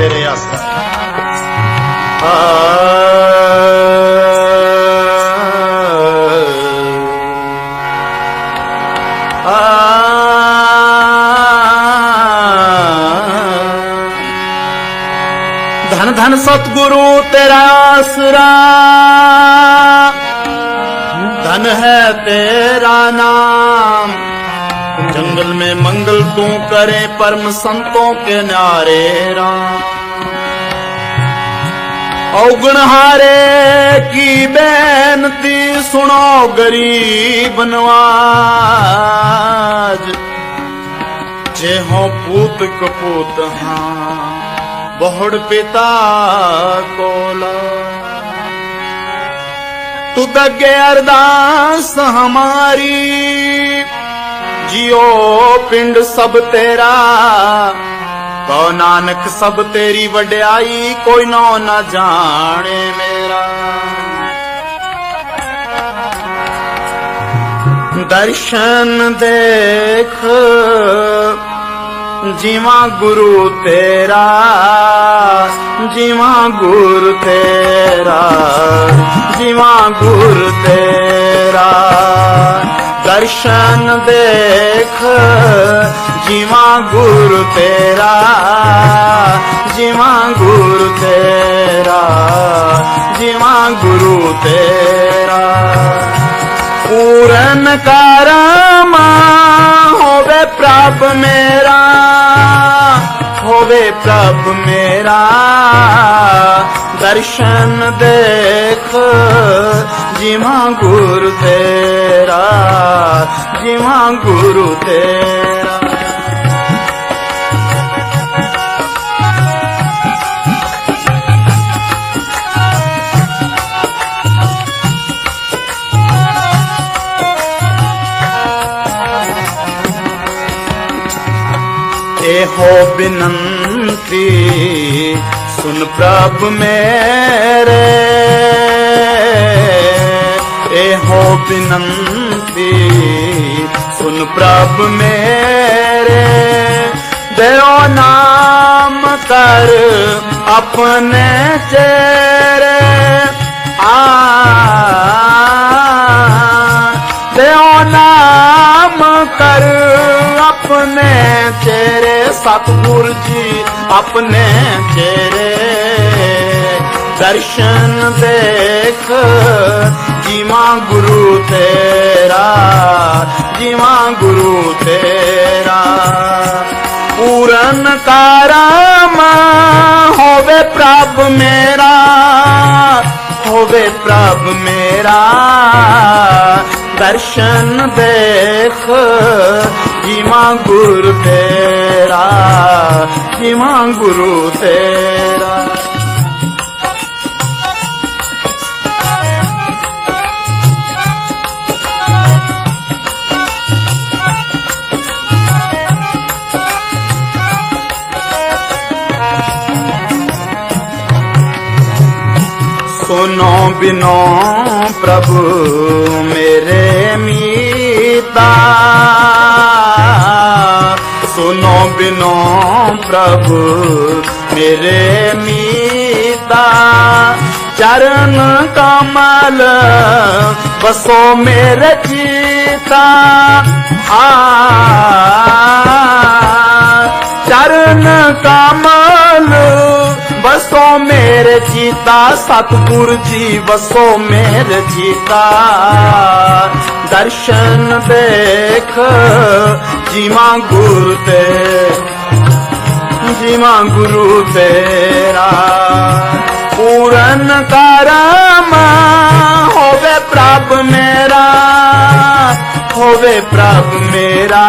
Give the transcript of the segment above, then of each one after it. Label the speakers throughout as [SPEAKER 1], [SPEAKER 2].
[SPEAKER 1] तेरे आसरा। धन धन सतगुरु तेरा आसरा, धन है तेरा नाम। जंगल में मंगल तू करे, परम संतों के न्यारे राम। औगुणहारे की बेनती सुनो गरीब नवाज। जे हो पूत कपूत हाँ बहुड़ पिता कोला। तू दगे अरदास हमारी, जियो पिंड सब तेरा। कहो नानक सब तेरी वड्याई, कोई नो न जाने मेरा। दर्शन देख जीवा गुरु तेरा, जीवा गुरु तेरा, जीवा गुरु तेरा। दर्शन देख जीवा गुरु तेरा, जीवा गुरु तेरा, जीवा गुरु तेरा। पूरन कारमा होवे प्रभ मेरा, होवे प्रभ मेरा। दर्शन देख जीवा गुरु तेरा, जीवा गुरु तेरा। हो बिनंती सुन प्रभ मेरे, ए हो बिनंती सुन प्रभ मेरे। देओ नाम कर अपने चेहरे, देओ नाम कर अपने चेहरे। सतगुरु जी अपने चेहरे। दर्शन देख जीवा गुरु तेरा, जीवा गुरु तेरा। पूरन कारम होवे प्रभ मेरा, होवे प्रभ मेरा। दर्शन देख जीवा गुरु तेरा, जीवा गुरु तेरा। सुनो बिनो प्रभु मेरे मीता, सुनो बिनो प्रभु मेरे मीता। चरण कमल बसो मेरे चिता, चरण कमल बसो मेरे चिता। सतगुरु जी बसो मेरे चिता। दर्शन देख जीवा गुरु तेरा, जीवा गुरु तेरा। पूरन करम होवे प्रभ मेरा, होवे प्रभ मेरा।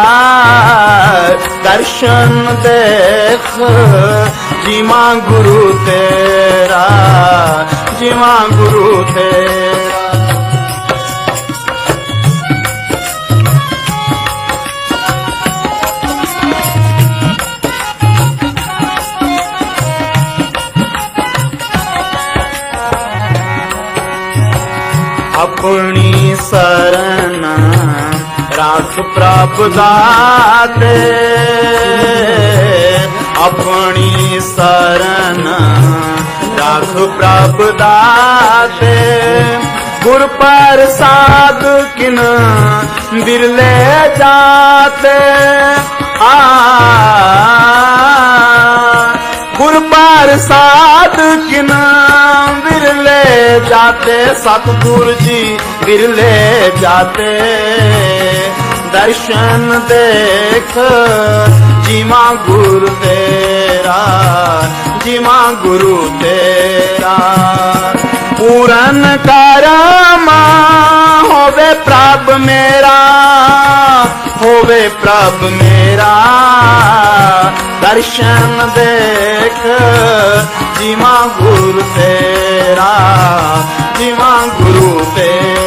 [SPEAKER 1] दर्शन देख जीवा गुरु तेरा, जीवा गुरु तेरा। अपनी शरण राख प्रभ दाते, अपनी शरण प्रभ दाते गुर प्रसाद किन बिरले जाते गुर प्रसाद किन बिरले जाते सतगुरु जी बिरले जाते दर्शन देख जीवा गुरु तेरा जीवा गुरु तेरा पूरन करमा होवे प्रभ मेरा होवे प्रभ मेरा दर्शन देख जीवा गुरु तेरा जीवा गुरु तेरा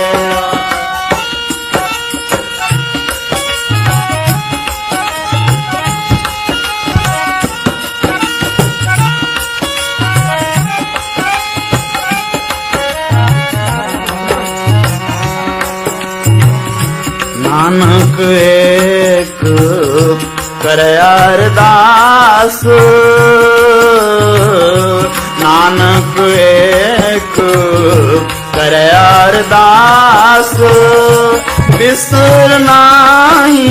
[SPEAKER 1] नानक एक करे अरदास नानक एक करे अरदास बिसर नाही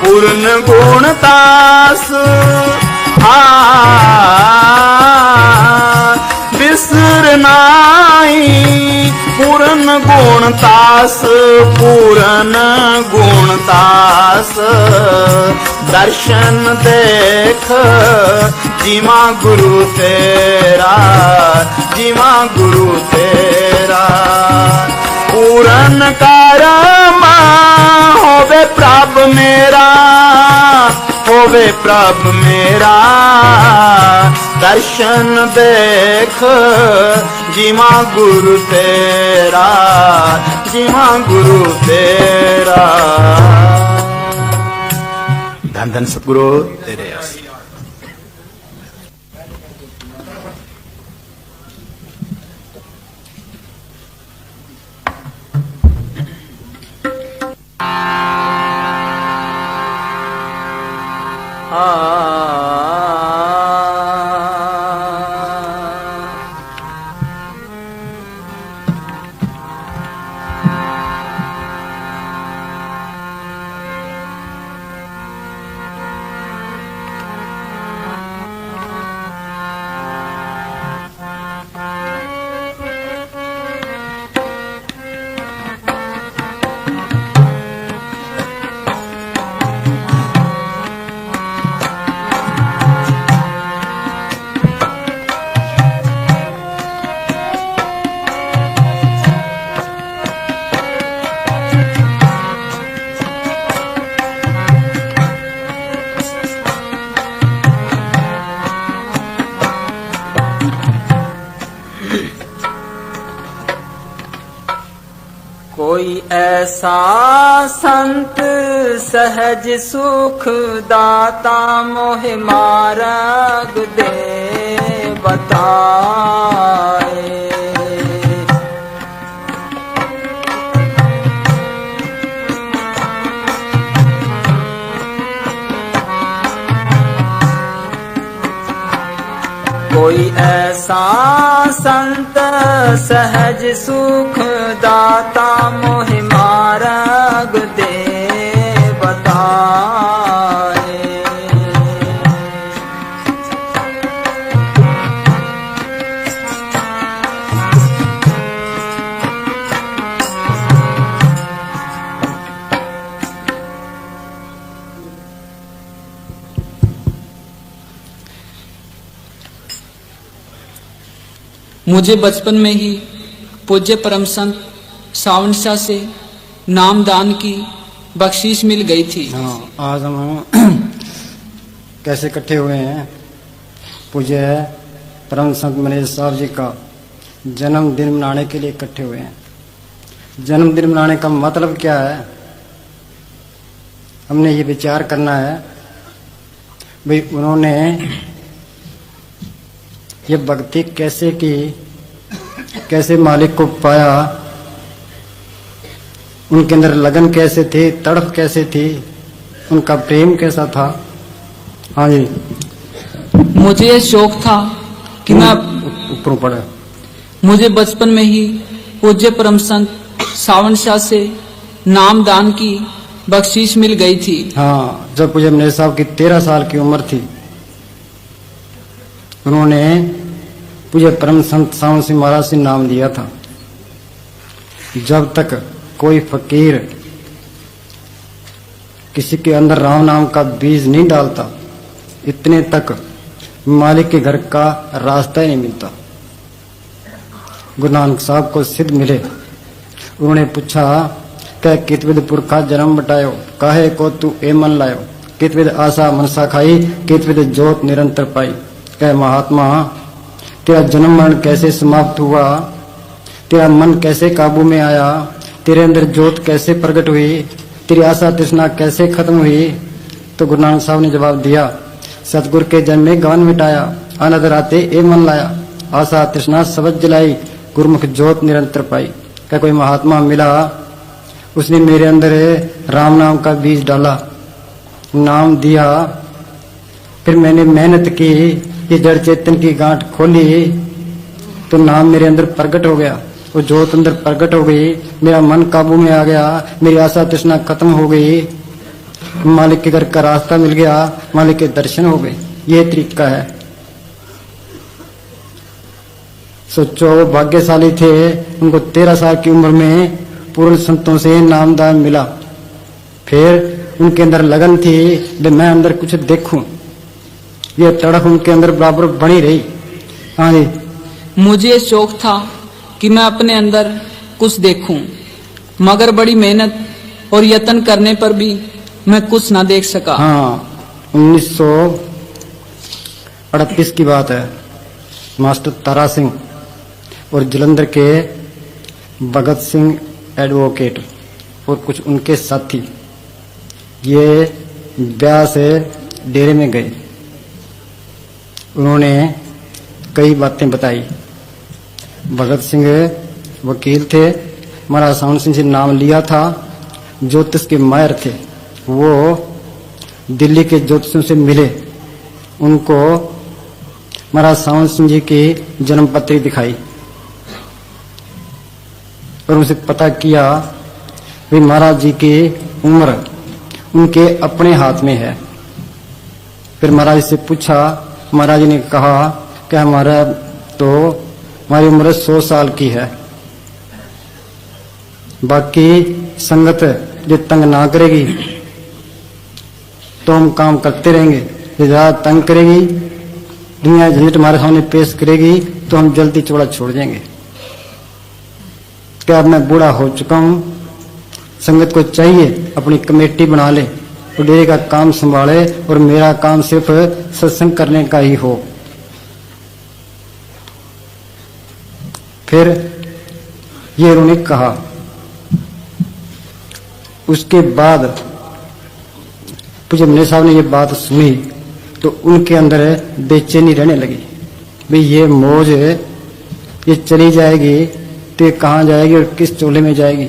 [SPEAKER 1] पूर्ण गुणतास बिसर नाही पूर्ण गुणतास पूर्ण गुणतास दर्शन देख जीवा गुरु तेरा जीवा गुरु तेरा पूर्ण करमा होवे प्रभ मेरा होवे प्रभ मेरा दर्शन देख जीवा गुरु तेरा जीवा गुरु तेरा धन धन सतगुरु तेरे आस
[SPEAKER 2] कोई ऐसा संत सहज सुख दाता मोहि मार्ग दे बताए। कोई ऐसा संत सहज सुख दाता मोहि मार्ग दे बताए।
[SPEAKER 3] मुझे बचपन में ही पूज्य परम संत सावन शाह से नाम दान की बख्शीश मिल गई थी।
[SPEAKER 4] आज हम कैसे इकट्ठे हुए हैं? पूज्य परम संत मनीष साहब जी का जन्मदिन मनाने के लिए इकट्ठे हुए हैं। जन्मदिन मनाने का मतलब क्या है? हमने ये विचार करना है भाई उन्होंने ये भक्ति कैसे की, कैसे मालिक को पाया, उनके अंदर लगन कैसे थी, तड़प कैसे थी, उनका प्रेम कैसा था। हाँ जी,
[SPEAKER 3] मुझे ये शौक था कि मैं
[SPEAKER 4] ऊपरों पढ़े।
[SPEAKER 3] मुझे बचपन में ही पूज्य परम संत सावन शाह से नाम दान की बख्शीश मिल गई थी।
[SPEAKER 4] हाँ, जब पूज्य मनेश साहब की 13 साल की उम्र थी, उन्होंने पूज्य परम संत सावन सिंह महाराज से नाम लिया था। जब तक कोई फकीर किसी के अंदर राम नाम का बीज नहीं डालता, इतने तक मालिक के घर का रास्ता ही नहीं मिलता। गुरु नानक साहब को सिद्ध मिले। उन्होंने पूछा, कह कितविद पुरखा जन्म बटायो, काहे को तू ए मन लायो, कितविद आशा मनसा खाई, कितविद जोत निरंतर पाई। कह महात्मा, तेरा जन्म मरण कैसे समाप्त हुआ, तेरा मन कैसे काबू में आया, तेरे अंदर जोत कैसे प्रकट हुई, तेरी आशा तृष्णा कैसे खत्म हुई। तो गुरु नानक साहब ने जवाब दिया, सतगुरु के जन्म में गवन मिटाया, अनद राते ए मन लाया, आशा तृष्णा सबज जलाई, गुरुमुख जोत निरंतर पाई। क्या कोई महात्मा मिला, उसने मेरे अंदर राम नाम का बीज डाला, नाम दिया, फिर मैंने मेहनत की, ये जड़ चेतन की गांठ खोली, तो नाम मेरे अंदर प्रकट हो गया, वो जोत अंदर प्रकट हो गई, मेरा मन काबू में आ गया, मेरी आशा तृष्णा खत्म हो गई, मालिक के घर का रास्ता मिल गया, मालिक के दर्शन हो गए। ये तरीका है। सोचो, वो भाग्यशाली थे, उनको 13 साल की उम्र में पूर्ण संतों से नामदान मिला। फिर उनके अंदर लगन थी कि मैं अंदर कुछ देखूं, ये तड़प उनके अंदर बराबर बनी रही। हाँ जी,
[SPEAKER 3] मुझे शौक था कि मैं अपने अंदर कुछ देखूं, मगर बड़ी मेहनत और यत्न करने पर भी मैं कुछ ना देख सका।
[SPEAKER 4] हाँ, 1938 की बात है। मास्टर तारा सिंह और जलंधर के भगत सिंह एडवोकेट और कुछ उनके साथी ये ब्याह से डेरे में गए। उन्होंने कई बातें बताई। भगत सिंह वकील थे, महाराज सावन सिंह से नाम लिया था, ज्योतिष के माहिर थे। वो दिल्ली के ज्योतिषियों से मिले, उनको महाराज सावन सिंह जी की जन्म पत्री दिखाई और उनसे पता किया कि महाराज जी की उम्र उनके अपने हाथ में है। फिर महाराज से पूछा, महाराज ने कहा कि हमारी उम्र 100 साल की है, बाकी संगत जो तंग ना करेगी तो हम काम करते रहेंगे, जो ज्यादा तंग करेगी, दुनिया झंझट हमारे सामने पेश करेगी तो हम जल्दी चौड़ा छोड़ देंगे। क्या अब मैं बूढ़ा हो चुका हूं, संगत को चाहिए अपनी कमेटी बना ले और डेरे का काम संभाले और मेरा काम सिर्फ सत्संग करने का ही हो। फिर ये उन्होंने कहा। उसके बाद पूज्य मनीष साहब ने ये बात सुनी तो उनके अंदर बेचैनी रहने लगी। भाई ये मौज ये चली जाएगी तो ये कहाँ जाएगी और किस चोले में जाएगी,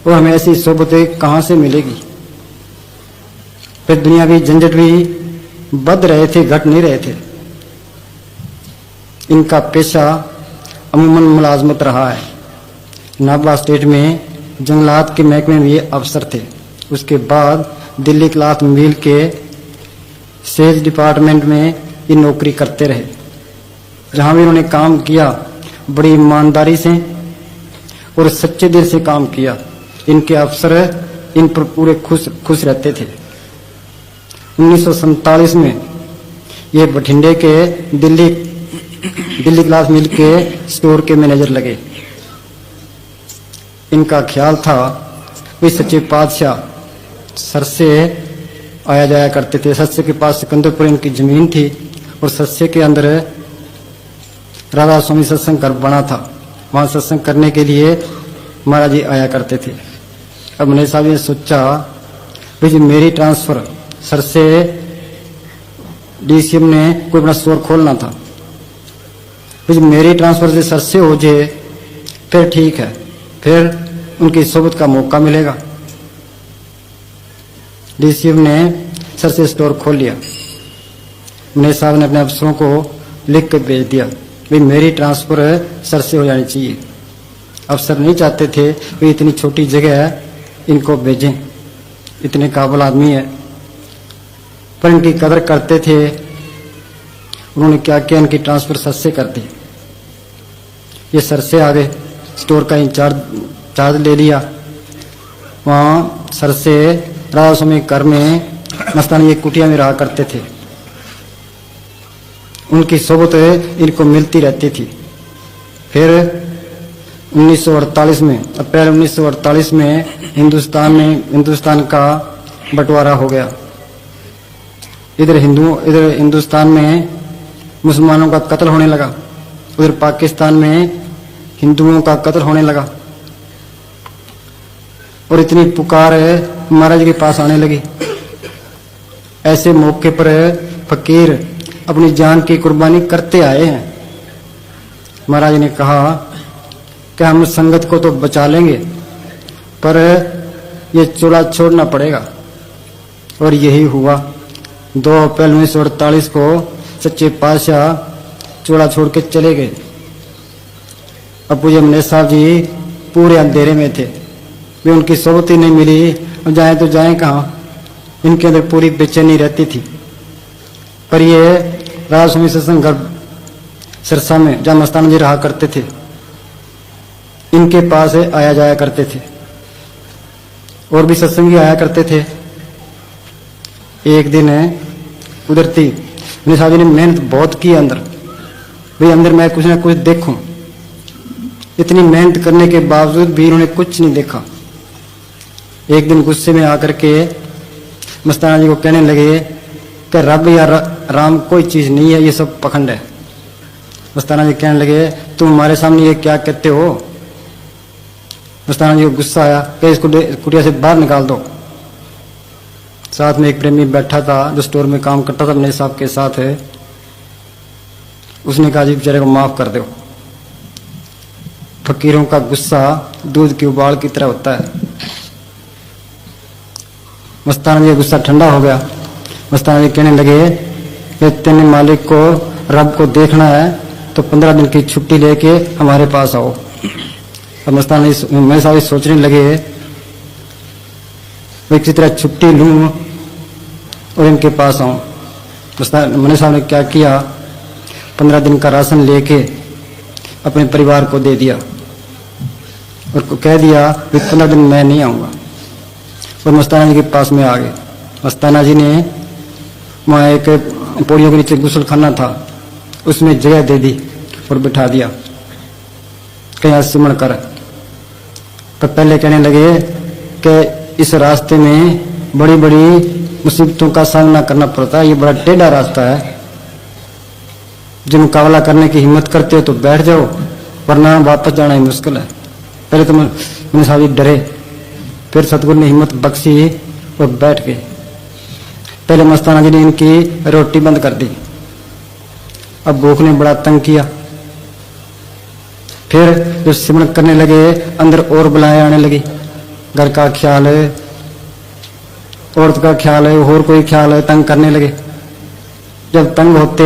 [SPEAKER 4] और हमें ऐसी सोबतें कहाँ से मिलेगी। फिर दुनिया की झंझट भी बढ़ रहे थे, घट नहीं रहे थे। इनका पेशा अमूमन मुलाजमत रहा है। नागवा स्टेट में जंगलात के महकमे में ये अफसर थे। उसके बाद दिल्ली क्लॉथ मिल के सेल्स डिपार्टमेंट में ये नौकरी करते रहे। जहां भी इन्होंने काम किया बड़ी ईमानदारी से और सच्चे दिल से काम किया। इनके अफसर इन पर पूरे खुश रहते थे। 1947 में ये बठिंडे के दिल्ली क्लॉथ मिल के स्टोर के मैनेजर लगे। इनका ख्याल था वे सच्चे पातशाह सर से आया जाया करते थे। सत्स्य के पास सिकंदरपुर इनकी जमीन थी और सत्स्य के अंदर राधा स्वामी सत्संग घर बना था। वहां सत्संग करने के लिए महाराज जी आया करते थे। अब मनीष साहब ने सोचा भाई मेरी ट्रांसफर सर से डीसीएम ने कोई अपना स्टोर खोलना था, भाई मेरी ट्रांसफर से सर से हो जाए फिर ठीक है, फिर उनकी सोबत का मौका मिलेगा। डीसीएम ने सर से स्टोर खोल लिया। मनीष साहब ने अपने अफसरों को लिख कर भेज दिया भाई मेरी ट्रांसफर सर से हो जानी चाहिए। अब सर नहीं चाहते थे भाई इतनी छोटी जगह है इनको भेजें, इतने काबिल आदमी है, पर इनकी कदर करते थे। उन्होंने क्या किया, इनकी ट्रांसफर सर से कर दी। ये सर से आ गए, स्टोर का चार्ज ले लिया। वहाँ सर से राधा स्वामी घर में मस्ताना ये कुटिया में रहा करते थे। उनकी सोबत इनको मिलती रहती थी। फिर 1948 में, अप्रैल 1948 में हिंदुस्तान का बंटवारा हो गया। इधर हिंदुस्तान में मुसलमानों का कत्ल होने लगा, उधर पाकिस्तान में हिंदुओं का कत्ल होने लगा। और इतनी पुकार महाराज के पास आने लगी। ऐसे मौके पर फकीर अपनी जान की कुर्बानी करते आए हैं। महाराज ने कहा कि हम संगत को तो बचा लेंगे, पर ये चोला छोड़ना पड़ेगा। और यही हुआ। 2 अप्रैल 1948 को सच्चे पातशाह चोला छोड़ के चले गए। अब पूज्य मनेश साहब जी पूरे अंधेरे में थे, वे उनकी सोबत ही नहीं मिली। अब जाएं तो जाएं कहाँ, इनके अंदर पूरी बेचैनी रहती थी। पर ये राधा स्वामी सत्संग घर सिरसा में जहाँ मस्ताना जी रहा करते थे, इनके पास आया जाया करते थे। और भी सत्संगी आया करते थे। एक दिन उधर थी मनीष साहब जी ने मेहनत बहुत की अंदर, भाई अंदर मैं कुछ ना कुछ देखूं। इतनी मेहनत करने के बावजूद भी इन्होंने कुछ नहीं देखा। एक दिन गुस्से में आकर के मस्ताना जी को कहने लगे कि रब या राम कोई चीज नहीं है, ये सब पखंड है। मस्ताना जी कहने लगे तुम हमारे सामने ये क्या कहते हो। मस्ताना जी को गुस्सा आया कि इसको कुटिया से बाहर निकाल दो। साथ में एक प्रेमी बैठा था जो स्टोर में काम करता था मनीष साहब के साथ है। उसने कहा जी बेचारे को माफ कर दो। फकीरों का गुस्सा दूध की उबाल की तरह होता है। मस्ताना जी का गुस्सा ठंडा हो गया। मस्ताना जी कहने लगे कि तेने मालिक को रब को देखना है तो 15 दिन की छुट्टी लेके हमारे पास आओ। अब मस्ताना जी मैं साहब सोचने लगे मैं किसी तरह छुट्टी लूं और इनके पास आऊं। मनीष साहब ने क्या किया, 15 दिन का राशन लेके अपने परिवार को दे दिया और कह दिया कि 15 दिन मैं नहीं आऊंगा। और मस्ताना जी के पास में आ गए। मस्ताना जी ने वहाँ एक पौड़ियों के नीचे गुसल खाना था, उसमें जगह दे दी और बिठा दिया कहीं सिमरण कर। तो पहले कहने लगे कि इस रास्ते में बड़ी बड़ी मुसीबतों का सामना करना पड़ता है, ये बड़ा टेढ़ा रास्ता है। जो मुकाबला करने की हिम्मत करते हो तो बैठ जाओ, वरना वापस जाना ही मुश्किल है। पहले तो मनीष साहब जी डरे, फिर सतगुरु ने हिम्मत बख्शी और बैठ गए। पहले मस्ताना जी ने इनकी रोटी बंद कर दी। अब भूख ने बड़ा तंग किया। फिर जो सिमरण करने लगे अंदर और बुलाएं आने लगी। घर का ख्याल है, औरत का ख्याल है, और कोई ख्याल है, तंग करने लगे। जब तंग होते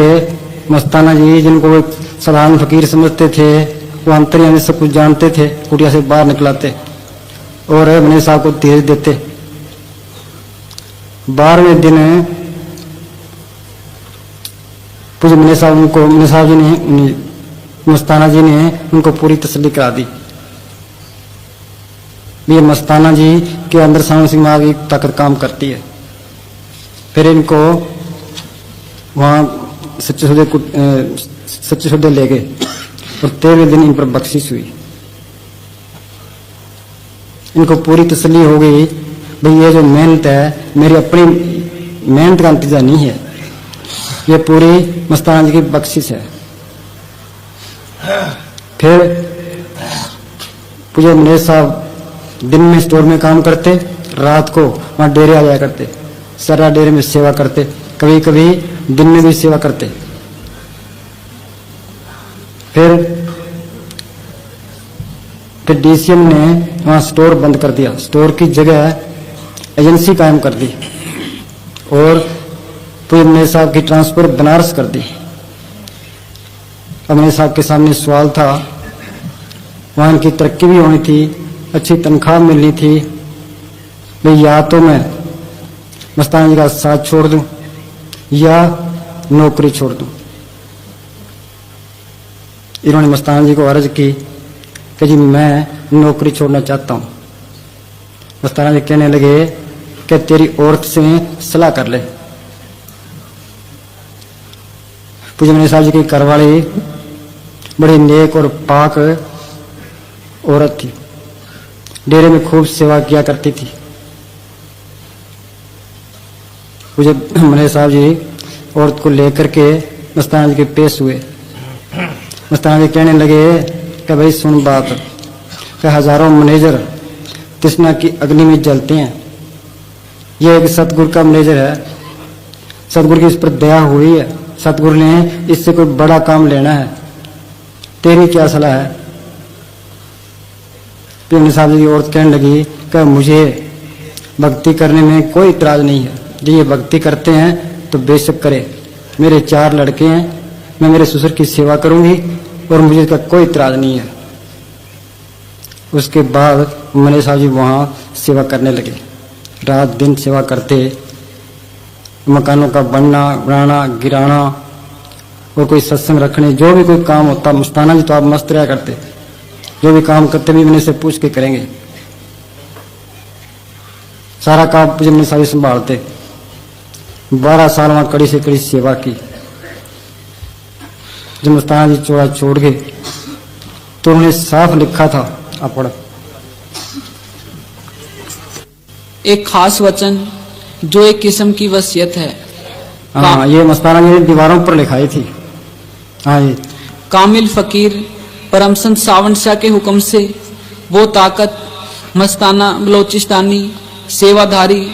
[SPEAKER 4] मस्ताना जी जिनको वो साधारण फकीर समझते थे, वो अंतर्यामी सब कुछ जानते थे, कुटिया से बाहर निकलाते और मनीष साहब को धीरज देते। 12वें दिन पूज्य मनीष साहब जी ने मस्ताना जी ने उनको पूरी तसल्ली करा दी। ये मस्ताना जी के अंदर सावन सिंह माँ की ताकत काम करती है। फिर इनको वहाँ सच्चे सौदे ले गए और 13वें दिन इन पर बख्शिश हुई। इनको पूरी तसल्ली हो गई भाई ये जो मेहनत है मेरी अपनी मेहनत का नतीजा नहीं है, ये पूरी मस्ताना जी की बख्शिश है। फिर पूज्य मनीष साहब दिन में स्टोर में काम करते, रात को वहाँ डेरे आ जाया करते, सारा डेरे में सेवा करते, कभी कभी दिन में भी सेवा करते। फिर डीसीएम ने वहाँ स्टोर बंद कर दिया, स्टोर की जगह एजेंसी कायम कर दी और पूज्य मनीष साहब की ट्रांसफर बनारस कर दी। मेरे साहब के सामने सवाल था, वहाँ इनकी तरक्की भी होनी थी, अच्छी तनख्वाह मिलनी थी, भाई या तो मैं मस्ताना जी का साथ छोड़ दूं या नौकरी छोड़ दूं। इन्होंने मस्ताना जी को अर्ज की कि जी मैं नौकरी छोड़ना चाहता हूं। मस्ताना जी कहने लगे कि तेरी औरत से सलाह कर ले। पूज्य मनी साहब जी की घरवाली बड़ी नेक और पाक औरत थी, डेरे में खूब सेवा किया करती थी। पूज्य मनी साहब जी औरत को लेकर के मस्ताना जी के पेश हुए। मस्ताना जी कहने लगे कि भाई सुन बात, कि हजारों मैनेजर तृष्णा की अग्नि में जलते हैं, ये एक सतगुरु का मैनेजर है, सतगुरु की इस पर दया हुई है, सतगुरु ने इससे कोई बड़ा काम लेना है, तेरी क्या सलाह है? पीर साहब जी औरत कहने लगी कि मुझे भक्ति करने में कोई इतराज नहीं है, जो ये भक्ति करते हैं तो बेशक करे, मेरे 4 लड़के हैं, मैं मेरे ससुर की सेवा करूंगी और मुझे इसका कोई इतराज नहीं है। उसके बाद मनी साहब जी वहाँ सेवा करने लगे, रात दिन सेवा करते, मकानों का बनाना गिराना और कोई सत्संग रखने, जो भी कोई काम होता, मस्ताना जी तो आप मस्त रहा करते, जो भी काम करते भी मैंने से पूछ के करेंगे, सारा काम पूज्य मनी साहब संभालते। 12 साल वहां कड़ी से कड़ी सेवा की। जब मस्ताना जी चोड़ा छोड़ गए तो उन्होंने साफ लिखा था, आप पढ़ो।
[SPEAKER 3] एक खास वचन जो एक किस्म की वसीयत है।
[SPEAKER 4] हाँ, ये मस्ताना जी ने दीवारों पर लिखाई थी। हाँ जी।
[SPEAKER 3] कामिल फकीर परम संत सावन शाह के हुक्म से वो ताकत मस्ताना बलोचिस्तानी सेवाधारी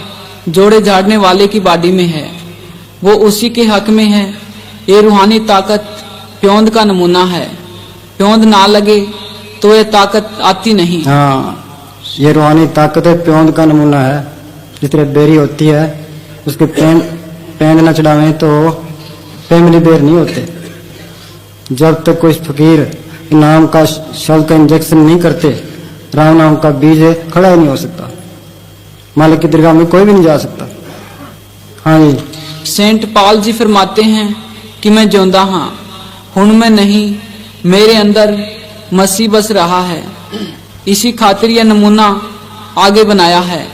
[SPEAKER 3] जोड़े झाड़ने वाले की बाडी में है, वो उसी के हक में है। ये रूहानी ताकत प्योंद का नमूना है, प्योंद ना लगे तो ये ताकत आती नहीं।
[SPEAKER 4] हाँ, ये रूहानी ताकत है, प्योंद का नमूना है। जिस तरह बेरी होती है, उसके पेंद न चढ़ावें तो फैमिली बेर नहीं होते। जब तक कोई फकीर नाम का शब्द का इंजेक्शन नहीं करते, राम नाम का बीज खड़ा ही नहीं हो सकता, मालिक की दरगाह में कोई भी नहीं जा सकता। हाँ जी।
[SPEAKER 3] सेंट पॉल जी फरमाते हैं कि मैं जिंदा हाँ, हुण में नहीं, मेरे अंदर मसीह बस रहा है। इसी खातिर यह नमूना आगे बनाया है।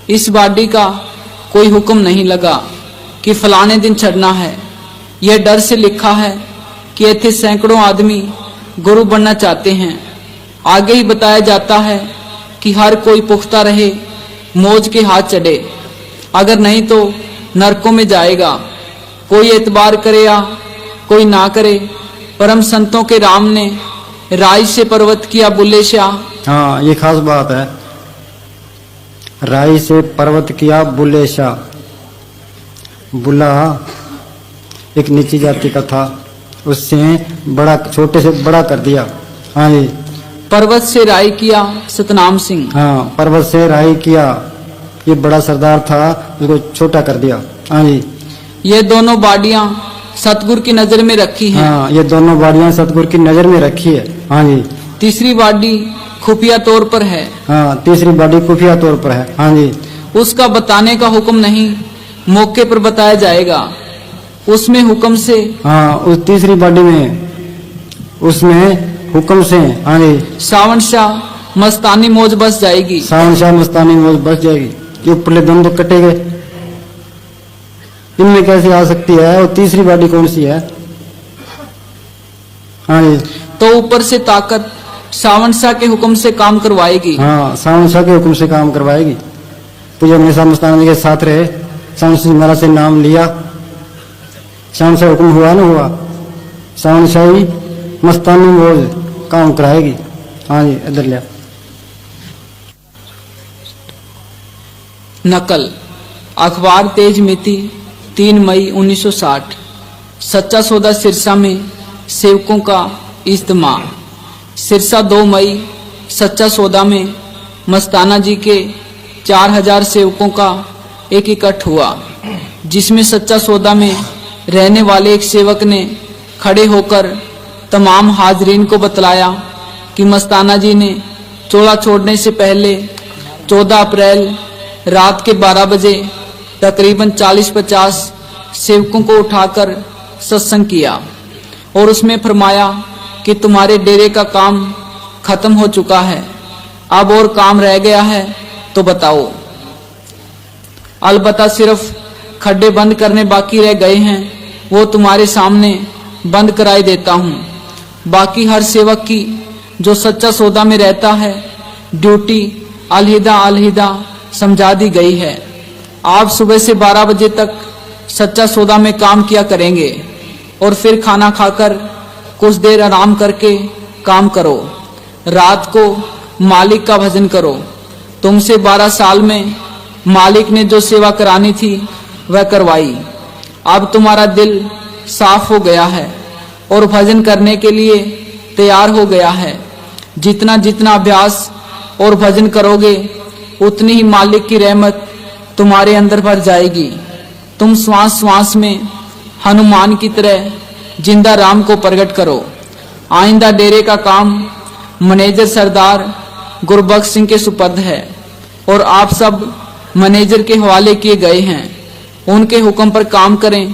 [SPEAKER 3] इस बाडी का कोई हुक्म नहीं लगा कि फलाने दिन छड़ना है। यह डर से लिखा है कि ऐसे सैकड़ों आदमी गुरु बनना चाहते हैं। आगे ही बताया जाता है कि हर कोई पुख्ता रहे, मौज के हाथ चढ़े, अगर नहीं तो नरकों में जाएगा। कोई एतबार करे या कोई ना करे, परम संतों के राम ने राय से पर्वत किया बुल्ले शाह।
[SPEAKER 4] हाँ, ये खास बात है, राय से पर्वत किया बुल्ले शाह। बुल्ला एक नीची जाति का था, उससे बड़ा, छोटे से बड़ा कर दिया। हाँ जी।
[SPEAKER 3] पर्वत से राय किया सतनाम सिंह।
[SPEAKER 4] हाँ, पर्वत से राय किया, ये बड़ा सरदार था, उसको छोटा कर दिया। हाँ जी।
[SPEAKER 3] ये दोनों बाडियां सतगुरु की नजर में रखी हैं।
[SPEAKER 4] हाँ, ये दोनों बाडियां सतगुरु की नजर में रखी है। हाँ जी।
[SPEAKER 3] तीसरी बाडी खुफिया तौर पर है।
[SPEAKER 4] हाँ, तीसरी बाडी खुफिया तौर पर है। हाँ जी।
[SPEAKER 3] उसका बताने का हुक्म नहीं, मौके पर बताया जाएगा। उसमें हुक्म से।
[SPEAKER 4] हाँ, उस तीसरी बाडी में, उसमें हुक्म से। हाँ जी।
[SPEAKER 3] सावन शाह मस्तानी मौज बस जाएगी।
[SPEAKER 4] सावन शाह मस्तानी मौज बस जाएगी। ये ऊपरले दोनों तो कटे गए, इनमें कैसे आ सकती है? और तीसरी बाडी कौन सी है? हाँ जी।
[SPEAKER 3] तो ऊपर से ताकत सावन शाह के हुक्म से काम करवाएगी।
[SPEAKER 4] हाँ, सावन शाह के हुक्म से काम करवाएगी। तो जब हमेशा मस्ताना जी के साथ रहे, सावन शाह महाराज से नाम लिया, सावन शाह हुक्म हुआ ना हुआ, सावन शाही मस्तानी मौज काम कराएगी। हाँ जी, इधर लिया।
[SPEAKER 3] नकल। अखबार तेज मिति 3 मई 1960। सच्चा सौदा सिरसा में सेवकों का इज्तिमा। सिरसा 2 मई। सच्चा सौदा में मस्ताना जी के 4000 सेवकों का एक इकट्ठ हुआ, जिसमें सच्चा सौदा में रहने वाले एक सेवक ने खड़े होकर तमाम हाजरीन को बतलाया कि मस्ताना जी ने चोला छोड़ने से पहले 14 अप्रैल रात के 12 बजे तकरीबन 40-50 सेवकों को उठाकर सत्संग किया और उसमें फरमाया कि तुम्हारे डेरे का काम खत्म हो चुका है, अब और काम रह गया है तो बताओ। अलबत्ता सिर्फ खड्डे बंद करने बाकी रह गए हैं, वो तुम्हारे सामने बंद कराई देता हूँ। बाकी हर सेवक की जो सच्चा सौदा में रहता है ड्यूटी अलहिदा अलहिदा समझा दी गई है। आप सुबह से 12 बजे तक सच्चा सौदा में काम किया करेंगे और फिर खाना खाकर कुछ देर आराम करके काम करो। रात को मालिक का भजन करो। तुमसे 12 साल में मालिक ने जो सेवा करानी थी वह करवाई। अब तुम्हारा दिल साफ हो गया है और भजन करने के लिए तैयार हो गया है। जितना जितना अभ्यास और भजन करोगे उतनी ही मालिक की रहमत तुम्हारे अंदर भर जाएगी। तुम श्वास श्वास में हनुमान की तरह जिंदा राम को प्रकट करो। आइंदा डेरे का काम मैनेजर सरदार गुरबख्श सिंह के सुपुर्द है और आप सब मैनेजर के हवाले किए गए हैं। उनके हुक्म पर काम करें।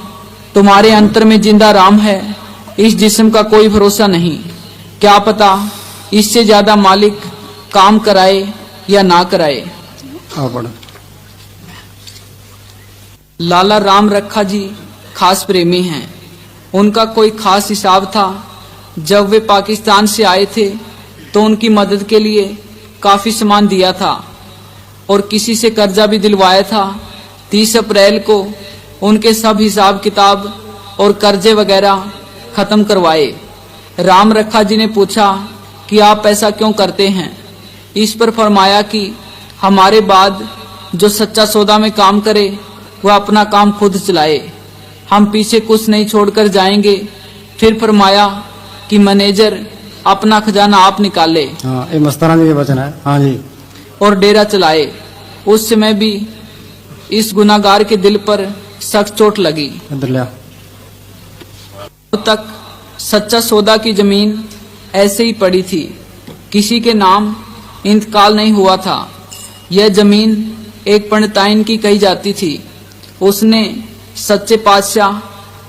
[SPEAKER 3] तुम्हारे अंतर में जिंदा राम है, इस जिस्म का कोई भरोसा नहीं। क्या पता इससे ज्यादा मालिक काम कराए या ना कराए। लाला राम रखा जी खास प्रेमी हैं। उनका कोई खास हिसाब था। जब वे पाकिस्तान से आए थे तो उनकी मदद के लिए काफी सामान दिया था और किसी से कर्जा भी दिलवाया था। 30 अप्रैल को उनके सब हिसाब किताब और कर्जे वगैरह खत्म करवाए। राम रखा जी ने पूछा कि आप ऐसा क्यों करते हैं। इस पर फरमाया कि हमारे बाद जो सच्चा सौदा में काम करे वह अपना काम खुद चलाए, हम पीछे कुछ नहीं छोड़कर जाएंगे। फिर फरमाया कि मैनेजर अपना खजाना आप निकाले।
[SPEAKER 4] हाँ, ये मस्ताना जी के वचन है। हाँ जी।
[SPEAKER 3] और डेरा चलाए। उस समय भी इस गुनाहगार के दिल पर सख्त चोट लगी। अब तक सच्चा सौदा की जमीन ऐसे ही पड़ी थी, किसी के नाम इंतकाल नहीं हुआ था। यह जमीन एक पंडिताइन की कही जाती थी। उसने सच्चे पातशाह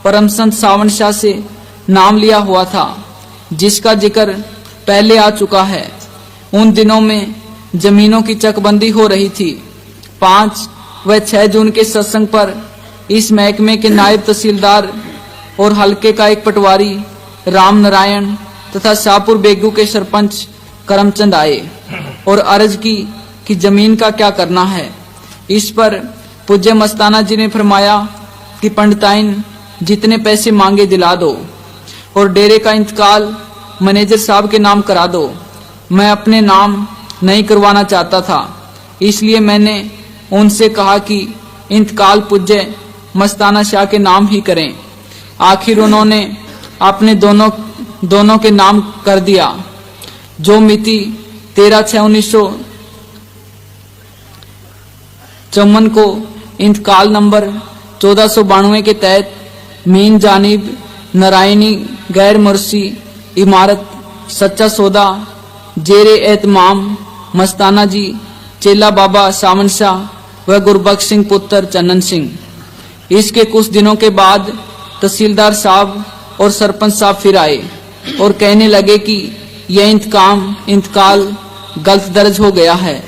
[SPEAKER 3] परम संत सावन शाह से नाम लिया हुआ था, जिसका जिक्र पहले आ चुका है। उन दिनों में जमीनों की चकबंदी हो रही थी। 5 व 6 जून के सत्संग पर इस महकमे के नायब तहसीलदार और हल्के का एक पटवारी राम नारायण तथा शाहपुर बेगू के सरपंच करमचंद आए और अर्ज की कि जमीन का क्या करना है। इस पर पूज्य मस्ताना जी ने फरमाया कि पंडिताइन जितने पैसे मांगे दिला दो और डेरे का इंतकाल मैनेजर साहब के नाम करा दो। मैं अपने नाम नहीं करवाना चाहता था, इसलिए मैंने उनसे कहा कि इंतकाल पूज्य मस्ताना शाह के नाम ही करें। आखिर उन्होंने अपने दोनों के नाम कर दिया। जो मिति 13/6/1954 को इंतकाल नंबर 1492 के तहत मीन जानिब नारायणी गैर मुर्सी इमारत सच्चा सौदा जेरे एहतमाम मस्ताना जी चेला बाबा सावन शाह व गुरबख्श सिंह पुत्र चन्नन सिंह। इसके कुछ दिनों के बाद तहसीलदार साहब और सरपंच साहब फिर आए और कहने लगे कि यह इंतकाल गलत दर्ज हो गया है।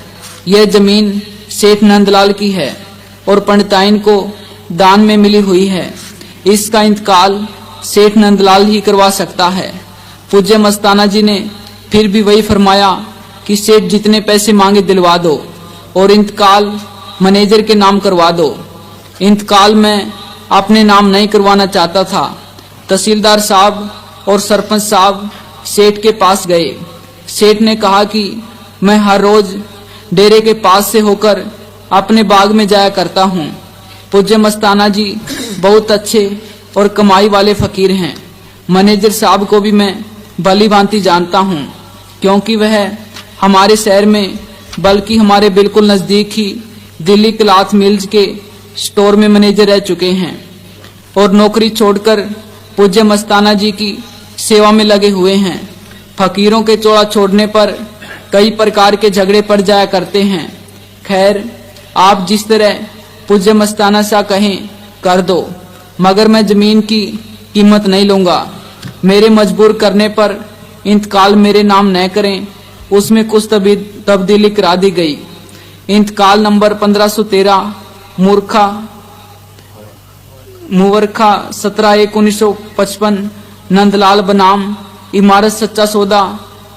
[SPEAKER 3] यह जमीन सेठ नंदलाल की है और पंडिताइन को दान में मिली हुई है। इसका इंतकाल सेठ नंदलाल ही करवा सकता है। पूज्य मस्ताना जी ने फिर भी वही फरमाया कि सेठ जितने पैसे मांगे दिलवा दो और इंतकाल मैनेजर के नाम करवा दो। इंतकाल मैं अपने नाम नहीं करवाना चाहता था। तहसीलदार साहब और सरपंच साहब सेठ के पास गए। सेठ ने कहा कि मैं हर रोज डेरे के पास से होकर अपने बाग में जाया करता हूँ। पूज्य मस्ताना जी बहुत अच्छे और कमाई वाले फकीर हैं। मैनेजर साहब को भी मैं भली भांति जानता हूँ, क्योंकि वह हमारे शहर में बल्कि हमारे बिल्कुल नजदीक ही दिल्ली क्लॉथ मिल्स के स्टोर में मैनेजर रह चुके हैं और नौकरी छोड़कर पूज्य मस्ताना जी की सेवा में लगे हुए हैं। फकीरों के चोला छोड़ने पर कई प्रकार के झगड़े पड़ जाया करते हैं। खैर, आप जिस तरह पूज्य मस्ताना शाह कहें कर दो, मगर मैं जमीन की कीमत नहीं लूंगा। मेरे मजबूर करने पर इंतकाल मेरे नाम न करें, उसमें कुछ तब्दीली करा दी गई। इंतकाल नंबर 1513 मुवर्खा 17/1/1955 नंदलाल बनाम इमारत सच्चा सौदा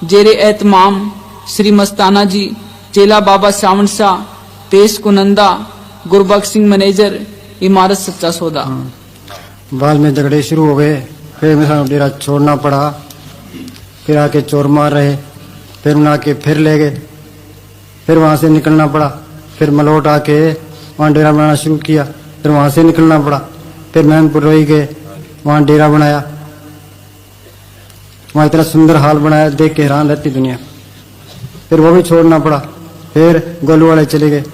[SPEAKER 3] जेरे एहतमाम श्री मस्ताना जी चेला बाबा श्रावण शाह तेज कुनंदा गुरबख्श सिंह मैनेजर इमारत सच्चा सौदा।
[SPEAKER 4] बाद में झगड़े शुरू हो गए, फिर मेरा डेरा छोड़ना पड़ा, फिर आके चोर मार रहे, फिर उन्हें आके फिर ले गए, फिर वहां से निकलना पड़ा, फिर मलोट आके वहां डेरा बनाना शुरू किया, फिर वहां से निकलना पड़ा, फिर मैनपुर रोई गए, वहां डेरा बनाया, वहां इतना सुंदर हाल बनाया, देख के हैरान रहती दुनिया। फिर वो भी छोड़ना पड़ा, फिर गोलू वाले चले गए,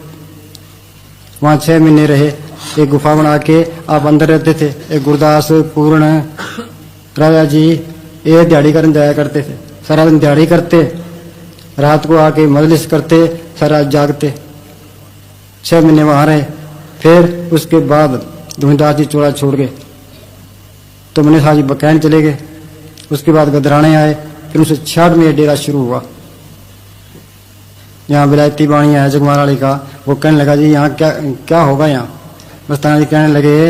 [SPEAKER 4] वहां 6 महीने रहे। एक गुफा बना के आप अंदर रहते थे। एक गुरदास पूर्ण राजा जी ये दिहाड़ी करने जाया करते थे, सारा दिन दिहाड़ी करते, रात को आके मजलिस करते, सारा रात जागते। 6 महीने वहां रहे। फिर उसके बाद धुनीदास जी चोला छोड़ गए तो मैंने साजी बकैन चले गए। उसके बाद गदराने आए, फिर 1966 में डेरा शुरू हुआ। यहाँ विलायती बाणी है जगमार वाली का, वो कहने लगा जी यहाँ क्या क्या होगा। यहाँ मस्ताना जी कहने लगे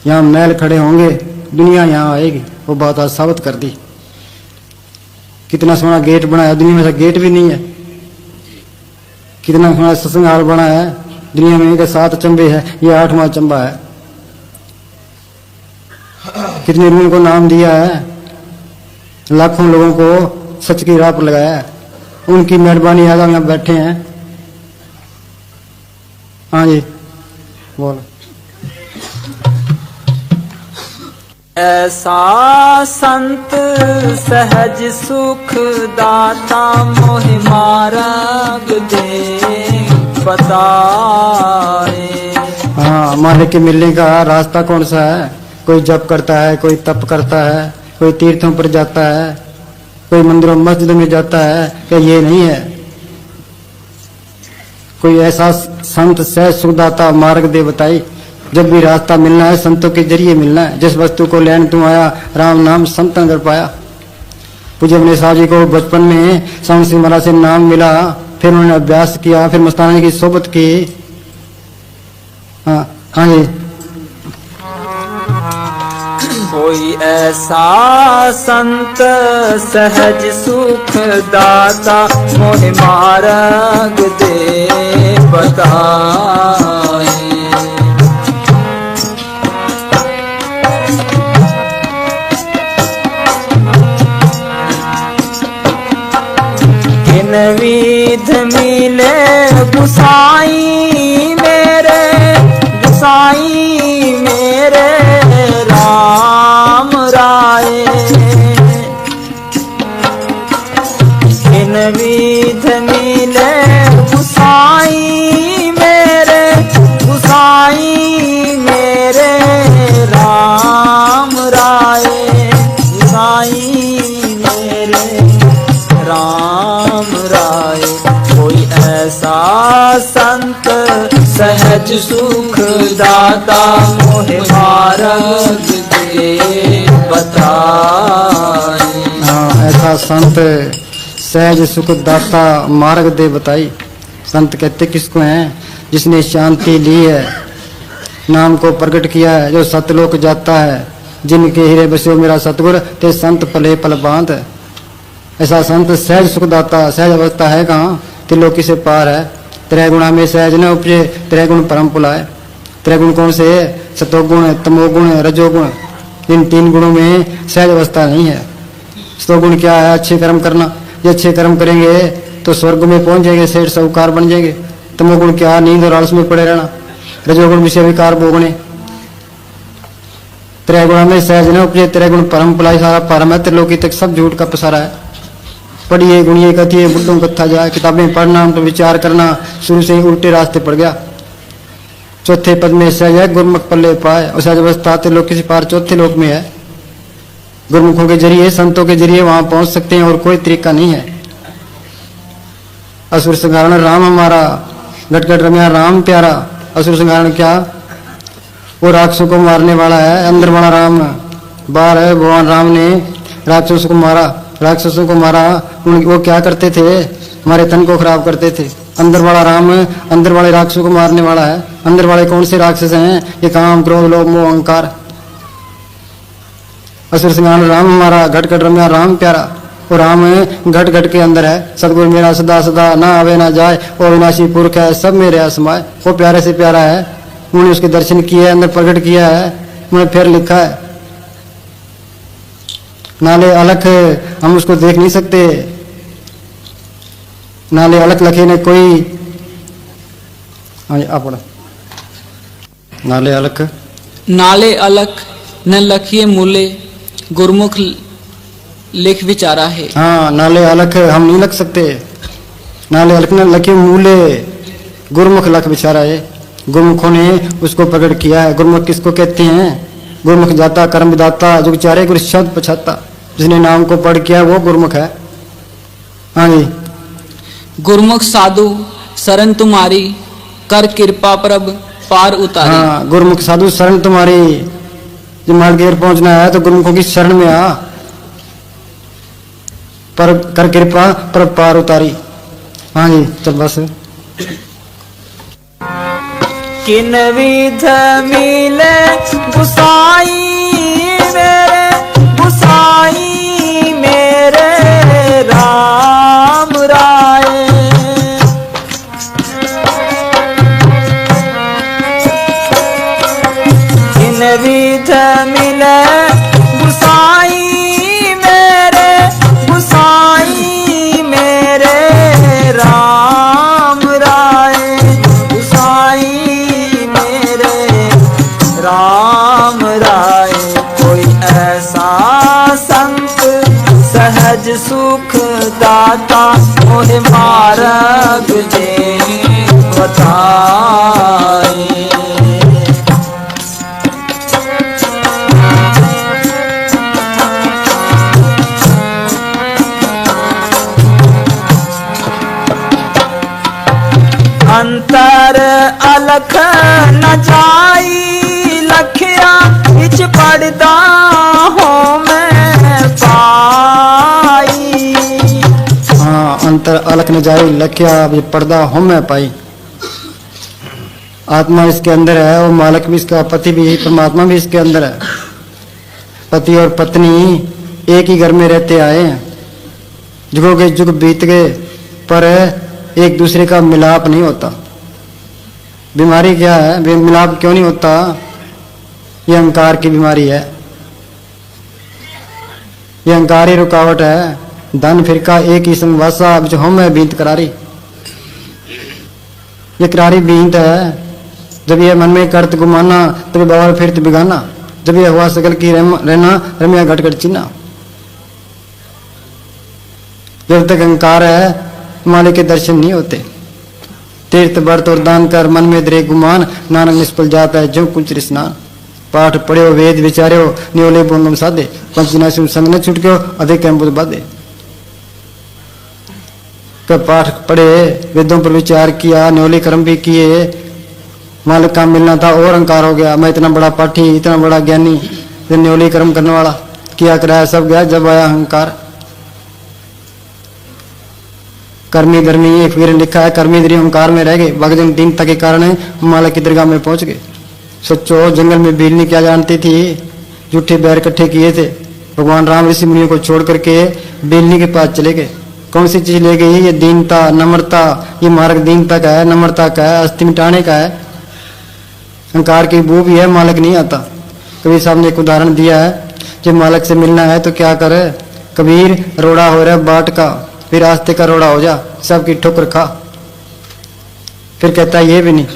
[SPEAKER 4] यहाँ महल खड़े होंगे, दुनिया यहाँ आएगी। वो बात आज साबित कर दी। कितना सोना गेट बनाया, दुनिया में ऐसा गेट भी नहीं है। कितना सोना सत्संग हाल बना है, दुनिया में इनके 7 चंबे है, ये 8वां चंबा है। कितने रूम को नाम दिया है, लाखों लोगों को सच की राह पर लगाया है। उनकी मेहरबानी आज हम यहाँ बैठे हैं। हाँ जी बोल।
[SPEAKER 2] ऐसा संत सहज सुख दाता मोहि मार्ग दे बताए।
[SPEAKER 4] हाँ, मालिक के मिलने का रास्ता कौन सा है? कोई जप करता है, कोई तप करता है, कोई तीर्थों पर जाता है, कोई मंदिरों मस्जिदों में जाता है, क्या ये नहीं है? कोई ऐसा संत सहज सुखदाता मार्ग दे बताई। जब भी रास्ता मिलना है संतों के जरिए मिलना है। जिस वस्तु को लेने तू आया, राम नाम संत कर पाया। पूज्य अपने साहब जी को बचपन में सावन सिंह महाराज से नाम मिला, फिर उन्होंने अभ्यास किया, फिर मस्ताना जी की सोबत की। हाँ हाँ जी।
[SPEAKER 2] कोई ऐसा संत सहज सुख दाता मोहि मार्ग दे बताए। किन विध मिले गुसाई मेरे, गुसाई मेरे राम राय। किन विध मिले गुसाई मेरे, गुसाई मेरे राम राय, गुसाई मेरे राम राय। कोई ऐसा संत सहज सुख दाता मोहि मार्ग दे बताए।
[SPEAKER 4] हाँ, ऐसा संत सहज सुख दाता मार्ग दे बताई। संत कहते किसको हैं? जिसने शांति ली है, नाम को प्रकट किया है, जो सतलोक जाता है। जिनके हीरे बसे मेरा सतगुर, ते संत पले पल बांध। ऐसा संत सहज सुखदाता, सहज अवस्था है कहाँ? त्रिलोकी से पार है। त्रय गुणा में सहज न उपजे, त्रय गुण परम पुलाए। त्रय गुण कौन से है? सतोगुण, तमोगुण, रजोगुण। इन 3 गुणों में सहज अवस्था नहीं है। सतोगुण क्या है? अच्छे कर्म करना। ये अच्छे कर्म करेंगे तो स्वर्ग में पहुंच जाएंगे, सेठ साहूकार बन जाएंगे। तमोगुण क्या? नींद और आलस में पड़े रहना। रजोगुण विषय विकार भोगने। त्रय गुणा में सहज न उपजे, त्रय गुण परम पुलाई। सारा परम है, त्रिलोकी तक सब झूठ का पसारा है। पढ़िए गुणिए कथिए बुद्धों कथा जाए। किताबें पढ़ना तो विचार करना, शुरू से ही उल्टे रास्ते पड़ गया। चौथे पद में सहज है, गुरमुख पल्ले पाए। और सहज अवस्था त्रिलोकी से पार चौथे लोक में है। गुरुमुखों के जरिए, संतों के जरिए वहां पहुंच सकते हैं और कोई तरीका नहीं है। असुर संहारण राम हमारा, गटगट रम्या राम प्यारा। असुर संहारण क्या? वो राक्षसों को मारने वाला है, अंदर वाला राम। बाहर है भगवान राम ने राक्षसों को मारा, राक्षसों को मारा। वो क्या करते थे? हमारे तन को खराब करते थे। अंदर वाला राम अंदर वाले राक्षसों को मारने वाला है। अंदर वाले कौन से राक्षस हैं? ये काम, क्रोध, लोभ, मोह, अहंकार। असुर संहारण राम हमारा, घट घट रम्या राम प्यारा। वो राम घट घट के अंदर है। सतगुरु मेरा सदा सदा, ना आवे ना जाए, और विनाशी पुरख है, सब मेरे असमाय। वो प्यारे से प्यारा है। उन्होंने उसके दर्शन किए, अंदर प्रकट किया है। उन्होंने फिर लिखा है नाले अलख, हम उसको देख नहीं सकते। नाले अलख लखे ने कोई, आप नाले अलख,
[SPEAKER 3] नाले अलख न लखिए मूले, गुरमुख लिख विचारा है।
[SPEAKER 4] हाँ, नाले अलख हम नहीं लख सकते। नाले अलख न लखे मूले, गुरमुख लख विचारा है। गुरमुखों ने उसको प्रकट किया है। गुरमुख किसको कहते हैं? गुरमुख जाता कर्म विदाता, जो विचारे गुरु शब्द पछाता। जिसने नाम को पढ़ किया वो गुरमुख है। हाँ जी।
[SPEAKER 3] गुरमुख साधु शरण तुम्हारी, कर कृपा प्रभ पार उतारी।
[SPEAKER 4] हाँ, गुरमुख साधु शरण तुम्हारी। जब मार्गेर पहुंचना है तो गुरमुखों की शरण में आ, पर कर कृपा पर पार उतारी। हाँ जी, चल बस।
[SPEAKER 2] किन विध मिले गुसाई मेरे, गुसाई मेरे राम राय। किन विध मिले गुसाई मेरे, गुसाई मेरे राम राय। गुसाई मेरे राम राय। कोई ऐसा संत सहज सुख दाता, मोहे मार्ग जे बताए। अंतर अलख न जाई लखिया, इच पड़दा हो मैं पाई।
[SPEAKER 4] हाँ, अंतर अलख न जाई लखिया, अभी पर्दा हो मैं पाई। आत्मा इसके अंदर है और मालक भी इसका, पति भी, परमात्मा भी इसके अंदर है। पति और पत्नी एक ही घर में रहते आए हैं। जुगों के जुग बीत गए पर एक दूसरे का मिलाप नहीं होता। बीमारी क्या है? मिलाप क्यों नहीं होता? ये अहंकार की बीमारी है। ये अहंकार ही रुकावट है। धन फिरका एक ही संगवासा, जो हम है बीत करारी। ये करारी बीत है। जब ये मन में करत गुमाना, तभी बाबा फिरत बिगाना। जब ये हुआ सकल की रहना, रमिया घट घट चिन्ना। जब तक अहंकार है मालिक के दर्शन नहीं होते। तीर्थ व्रत और दान कर, मन में दरे गुमान, नानक निष्फल जाता है जो कुछ स्नान। पाठ पढ़ो वेद विचारो, न्योले बोंगम साधे, पंचना संग न छुटक्यो, अधिक कैम बुध बाधे। कब पाठ पढ़े, वेदों पर विचार किया, न्योले कर्म भी किए, मालिक का मिलना था और अहंकार हो गया। मैं इतना बड़ा पाठी, इतना बड़ा ज्ञानी, न्योले कर्म करने वाला, किया कराया सब गया। जब आया अहंकार, कर्मी धर्मी एक फिर लिखा है, कर्मी धर्मी अहंकार में रह गए। भगजन दीनता के कारण मालिक की दरगाह में पहुंच गए। सोचो, जंगल में बिल्ली क्या जानती थी? झूठे बैर इकट्ठे किए थे। भगवान राम ऋषि मुनियों को छोड़ करके बिल्ली के पास चले गए। कौन सी चीज ले गई? ये दीनता, नम्रता। ये मार्ग दीनता का है, नम्रता का है, अस्थि मिटाने का है। अहंकार की बू भी है, मालिक नहीं आता। कबीर साहब ने एक उदाहरण दिया है, जब मालिक से मिलना है तो क्या करे? कबीर, रोड़ा हो रहा है बाट का, फिर आस्ते का रोड़ा हो जा, सबकी ठोकर खा। फिर कहता है ये भी नहीं,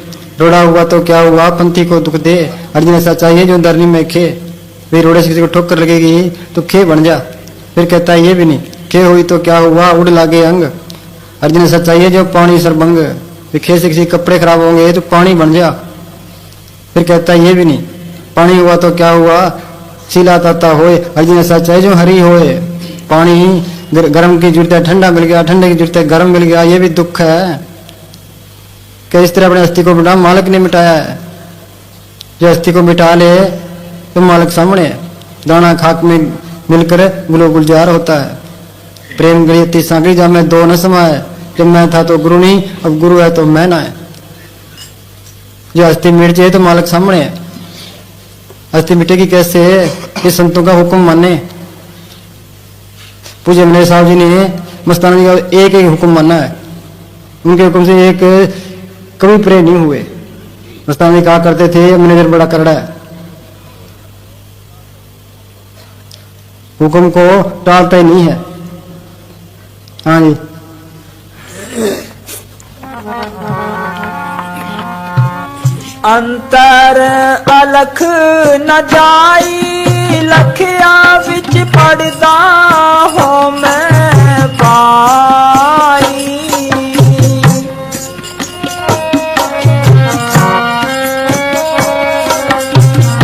[SPEAKER 4] रोड़ा हुआ तो क्या हुआ? पंथी को दुख दे, अर्जुन ऐसा चाहिए जो धरनी में खे। फिर रोड़े से किसी को ठोकर लगेगी तो खे बन जा। फिर कहता है ये भी नहीं, खे हुई तो क्या हुआ? उड़ लागे अंग। अर्जुन ऐसा चाहिए जो पानी सरबंग। फिर खे से किसी कपड़े खराब होंगे तो पानी बन जा। फिर कहता है ये भी नहीं, पानी हुआ तो क्या हुआ? सीला ताता होए हर सच्चाई जो हरी होए। पानी गर्म की जरूरत है, ठंडा मिल गया, ठंडे की जरूरत है, गर्म मिल गया, ये भी दुख है कि इस तरह अपने अस्थि को मिटा, मालिक ने मिटाया है। जो अस्थि को मिटा ले तो मालिक सामने है। दाना खाक में मिलकर गुलो गुलजार होता है। प्रेम गली इतनी सांकड़ी जा में दो न समाए, जब मैं था तो गुरु नहीं, अब गुरु है तो मैं ना है। जो अस्थि मिट जाए तो मालिक सामने है। अस्थि मिटेगी कैसे? ये संतों का हुक्म माने। पूज्य मनोज साहब जी ने मस्ताना जी का एक एक हुक्म माना है। उनके हुक्म से एक कभी प्रेम नहीं हुए। मस्ताना जी कहा करते थे मैनेजर बड़ा करड़ा है, हुक्म को टालता ही नहीं है। हाँ जी,
[SPEAKER 2] अंतर अलख न जाई लखिया विच पड़दा हो मैं पाई।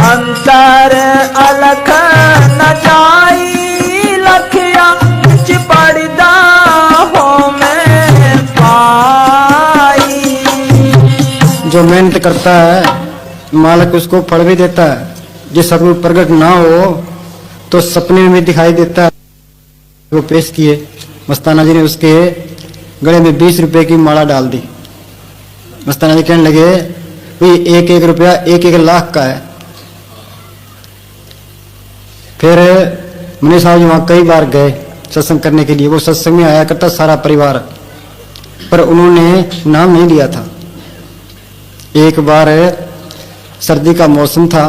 [SPEAKER 2] अंतर अलख न जाई लखिया विच पड़दा हो मैं पाई।
[SPEAKER 4] जो मेहनत करता है मालिक उसको फल भी देता है। जिस सपने प्रकट ना हो तो सपने में दिखाई देता है। वो पेश किए मस्ताना जी ने, उसके गले में 20 रुपए की माला डाल दी। मस्ताना जी कहने लगे भाई एक एक रुपया एक एक लाख का है। फिर मुनि साहब जी वहां कई बार गए सत्संग करने के लिए। वो सत्संग में आया करता सारा परिवार, पर उन्होंने नाम नहीं लिया था। एक बार सर्दी का मौसम था,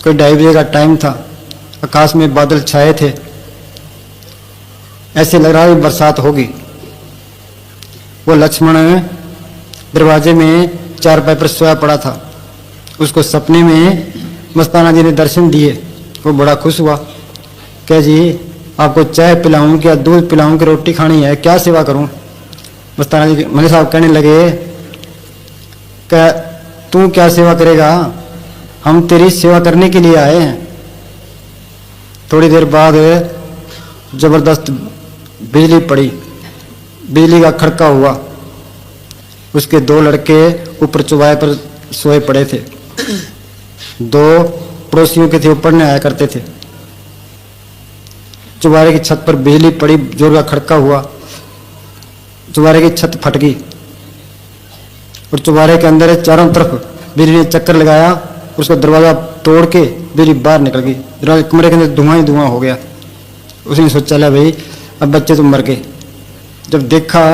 [SPEAKER 4] कोई 2:30 बजे का टाइम था, आकाश में बादल छाए थे, ऐसे लग रहा है बरसात होगी। वो लक्ष्मण दरवाजे में चारपाई पर सोया पड़ा था। उसको सपने में मस्ताना जी ने दर्शन दिए। वो बड़ा खुश हुआ, क्या जी आपको चाय पिलाऊं क्या दूध पिलाऊं कि रोटी खानी है, क्या सेवा करूं? मस्ताना जी मनी साहब कहने लगे क्या तू क्या सेवा करेगा, हम तेरी सेवा करने के लिए आए हैं। थोड़ी देर बाद जबरदस्त बिजली पड़ी, बिजली का खड़का हुआ। उसके 2 लड़के ऊपर चौबाए पर सोए पड़े थे। 2 पड़ोसियों के थे, वो पढ़ने आया करते थे। चौबारे की छत पर बिजली पड़ी, जोर का खड़का हुआ, चौबारे की छत फट गई और चौबारे के अंदर चारों तरफ बिजली ने चक्कर लगाया। उसका दरवाजा तोड़ के बिजली बाहर निकल गई। दरवाजे कमरे के अंदर धुआं ही धुआं हो गया। उसने सोचा ले भाई अब बच्चे तो मर गए। जब देखा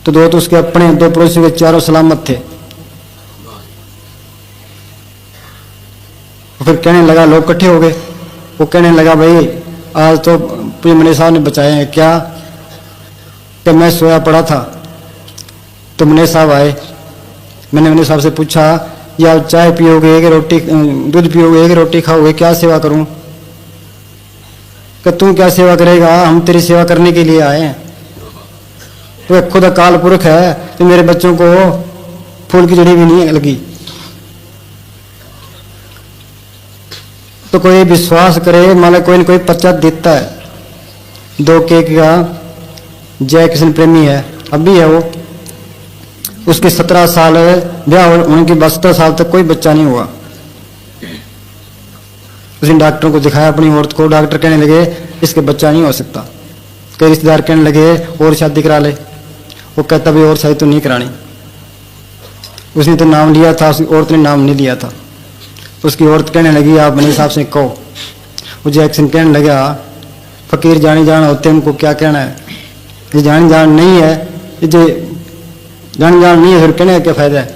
[SPEAKER 4] तो 2 तो उसके अपने, 2 पड़ोसी के चारों सलामत थे। फिर कहने लगा, लोग इकट्ठे हो गए। वो कहने लगा भाई आज तो पूरे मनी साहब ने बचाए हैं। क्या? कि मैं सोया पड़ा था तो मनी साहब आए। मैंने मनी साहब से पूछा या चाय पियोगे कि रोटी, दूध पियोगे कि रोटी खाओगे, क्या सेवा करूं? कि तू क्या सेवा करेगा, हम तेरी सेवा करने के लिए आए हैं। तो खुद अकाल पुरख है तो मेरे बच्चों को फूल की जड़ी भी नहीं लगी। तो कोई विश्वास करे, मान कोई न कोई पर्चा देता है। 2 केक का जय कृष्ण प्रेमी है, अब भी है वो। उसके 17 साल ब्याह होने के 72 साल तक कोई बच्चा नहीं हुआ। उसने डॉक्टरों को दिखाया अपनी औरत को। डॉक्टर कहने लगे इसके बच्चा नहीं हो सकता। कई रिश्तेदार कहने लगे और शादी करा ले। वो कहता भाई और शादी तो नहीं करानी। उसने तो नाम लिया था, उसकी औरत ने नाम नहीं लिया था। उसकी औरत कहने लगी आप अपने हिसाब से कहो। वो जैक्सन कहने लगा फकीर जानी जान होते उनको क्या कहना है, ये जानी जान नहीं है, ये जानी जान नहीं है फिर कहने का क्या फायदा है।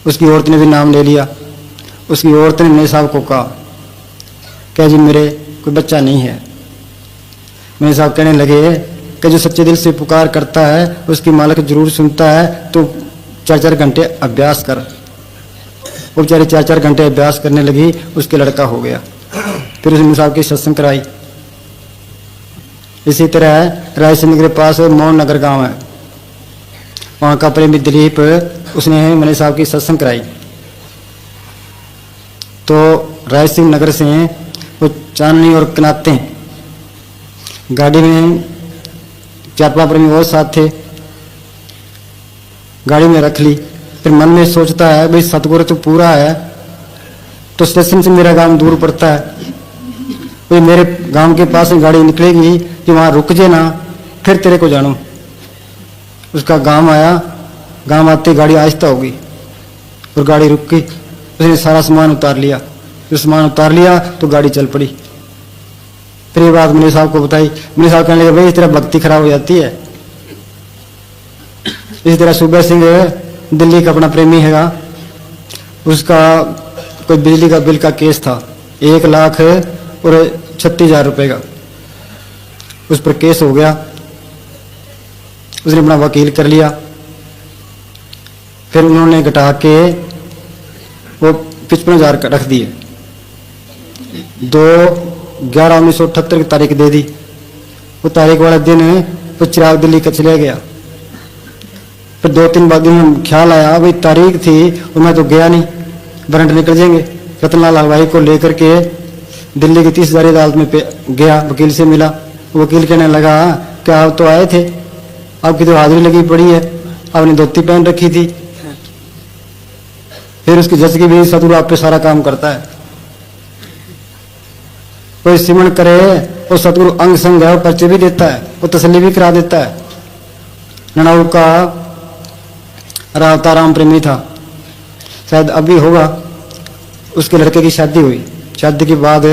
[SPEAKER 4] उसकी औरत ने भी नाम ले लिया। उसकी औरत ने मेरे साहब को कहा क्या जी मेरे कोई बच्चा नहीं है। मेरे साहब कहने लगे कि जो सच्चे दिल से पुकार करता है उसकी मालिक जरूर सुनता है, तो 4-4 घंटे अभ्यास कर। वो बेचारे 4-4 घंटे अभ्यास करने लगी, उसके लड़का हो गया। फिर उसने साहब की सत्संग कराई। इसी तरह रायसेन के पास मोहन नगर गांव है, वहाँ का प्रेमी दिलीप, उसने मनी साहब की सत्संग कराई। तो राय सिंह नगर से हैं, वो चांदनी और कनाते हैं। गाड़ी में 4-5 प्रेमी और साथ थे, गाड़ी में रख ली। फिर मन में सोचता है भाई सतगुरु तो पूरा है, तो स्टेशन से मेरा गांव दूर पड़ता है, भाई मेरे गांव के पास में गाड़ी निकलेगी कि वहां रुक जे ना, फिर तेरे को जानू। उसका गांव आया, गांव आते गाड़ी आहिस्ता होगी और गाड़ी रुक गई। उसने सारा सामान उतार लिया, जो सामान उतार लिया तो गाड़ी चल पड़ी। फिर ये बात मुनीर साहब को बताई। मुनीर साहब कहने लगे भाई इस तरह भक्ति खराब हो जाती है। इस तरह सुबह सिंह दिल्ली का अपना प्रेमी हैगा, उसका कोई बिजली का बिल का केस था 1,36,000 रुपए का, उस पर केस हो गया। उसने अपना वकील कर लिया, फिर उन्होंने घटा के वो 55,000 रख दिए। 2/11/1978 की तारीख दे दी। वो तारीख वाला दिन वो चिराग दिल्ली का चले गया। फिर 2-3 बाद दिन ख्याल आया भाई तारीख थी और मैं तो गया नहीं, वारंट निकल जाएंगे। रतनलाल हलवाई को लेकर के दिल्ली की 30,000 अदालत में गया, वकील से मिला। वकील कहने लगा कि आप तो आए थे, आपकी तो हाजिरी लगी पड़ी है, आपने धोती पहन रखी थी। फिर उसकी जज की भी सतगुरु आप पे सारा काम करता है। कोई सिमरण करे वो सतगुरु अंग संग है, वो पर्चे भी देता है, वो तसल्ली भी करा देता है। ननाऊ का रावताराम प्रेमी था, शायद अभी होगा, उसके लड़के की शादी हुई। शादी के बाद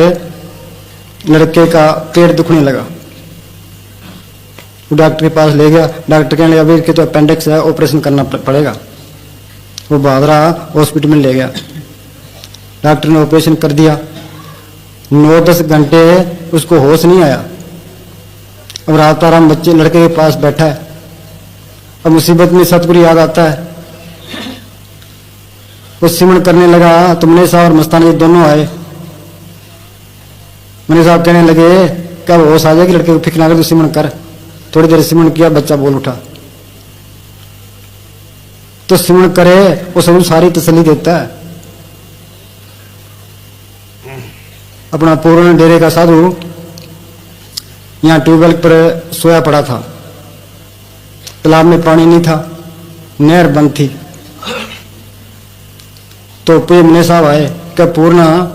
[SPEAKER 4] लड़के का पेट दुखने लगा, वो डॉक्टर के पास ले गया। डॉक्टर कहने लगा अभी तो अपेंडिक्स है, ऑपरेशन करना पड़ेगा। वो बहादुरा हॉस्पिटल में ले गया, डॉक्टर ने ऑपरेशन कर दिया। 9-10 घंटे उसको होश नहीं आया। अब रावताराम बच्चे लड़के के पास बैठा है। अब मुसीबत में सतगुरु याद आता है, वो सिमरण करने लगा तो मनीर साहब और मस्ताना जी दोनों आए। मनीर साहब कहने लगे क्या होश आ जाएगी, लड़के को फिक्र ना कर, तू सिमरण कर। थोड़ी देर सिमरण किया, बच्चा बोल उठा। तो सिमरण करे वो सतगुरु सारी तसल्ली देता है। अपना पूर्ण डेरे का साधु यहाँ ट्यूबवेल पर सोया पड़ा था, तालाब में पानी नहीं था, नहर बंद थी। तो पूरे मनीर साहब आए, क्या पूर्णा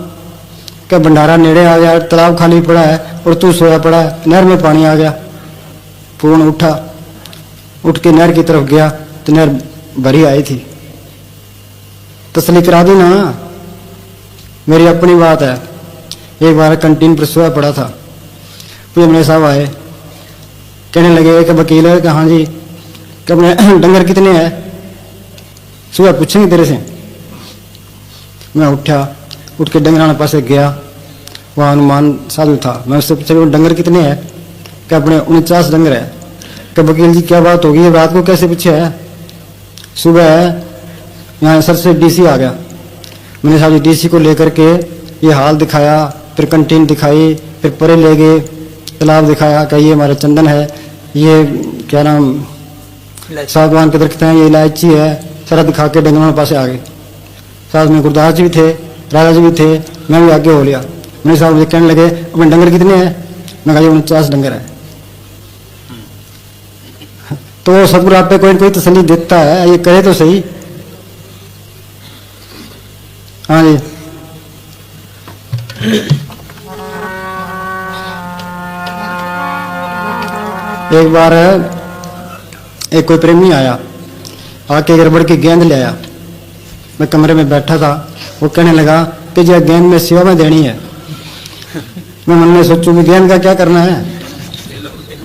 [SPEAKER 4] क्या भंडारा नेड़े आ गया, तालाब खाली पड़ा है और तू सोया पड़ा है, नहर में पानी आ गया। पूर्ण उठा, उठ के नहर की तरफ गया तो नहर भरी आई थी। तसल्ली करा दी ना, मेरी अपनी बात है। एक बार कैंटीन पर सोया पड़ा था, पूरे मनीर साहब आए, कहने लगे कि वकील है कि हाँ जी, कि अपने डंगर कितने हैं, सुबह पूछेंगे तेरे से। मैं उठा, उठ के डंगराना पास गया, वहाँ हनुमान साधु था। मैं उससे पूछा डंगर कितने हैं, कि अपने 49 डंगर है। कि वकील जी क्या बात होगी, रात को कैसे पूछे है। सुबह यहाँ सर से डीसी आ गया। मैंने साहब जी डीसी को लेकर के ये हाल दिखाया, फिर कंटीन दिखाई, फिर परे ले गए, तालाब दिखाया कि ये हमारा चंदन है, ये क्या नाम सागवान के दरख्त हैं, ये इलायची है, सारा दिखा के डंगरों के पास आ गए। साथ में गुरदास जी भी थे, राजा जी भी थे, मैं भी आगे हो लिया। मेरे साहब जी कहने लगे अपने डंगर कितने हैं, मैं कहा 49 डंगर है। तो सतगुरु आप पे कोई कोई तसल्ली देता है, ये करे तो सही। हाँ जी, एक बार एक कोई प्रेमी आया, आके गड़बड़ की गेंद ले आया। मैं कमरे में बैठा था, वो कहने लगा कि जो गेंद में सेवा में देनी है। मैं मन में सोचूं कि गेंद का क्या करना है,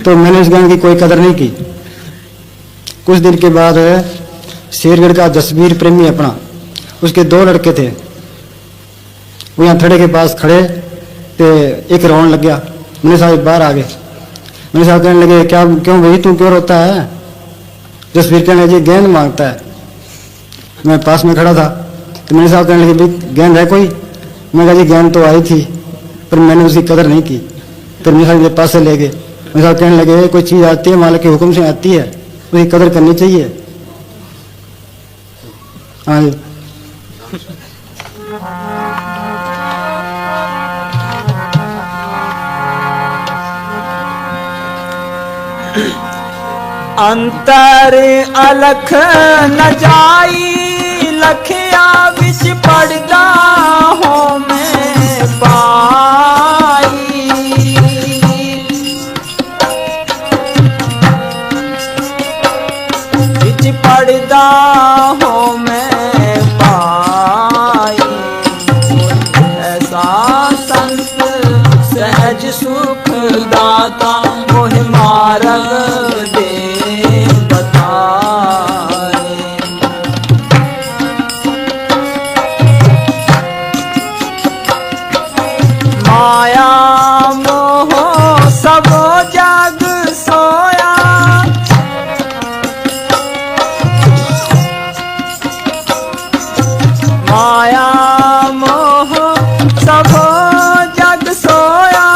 [SPEAKER 4] तो मैंने उस गेंद की कोई कदर नहीं की। कुछ दिन के बाद शेरगढ़ का जसवीर प्रेमी अपना, उसके 2 लड़के थे, वो यहाँ थड़े के पास खड़े ते एक राउंड लग गया। मैंने साहब बाहर आ गए। मैंने साहब कहने लगे क्या क्यों भाई तू क्यों रोता है। जसवीर कहने लगे गेंद मांगता है। मैं पास में खड़ा था तो मैंने साहब कहने लगे भाई गेंद है कोई। मैं कहा जी गेंद तो आई थी पर मैंने उसकी कदर नहीं की। फिर मेरे साहब मेरे पास से ले गए। मेरे साहब कहने लगे कोई चीज़ आती है मालिक के हुक्म से आती है, उसकी कदर करनी चाहिए। हाँ जी,
[SPEAKER 2] अंतर अलख न जाई लखिया विच पड़दा हो मैं पाई विच पड़दा हो मैं पाई ऐसा संत सहज सुख दाता मोह मार्ग दे बताए माया मोह सब जग सोया माया मोह सब जग सोया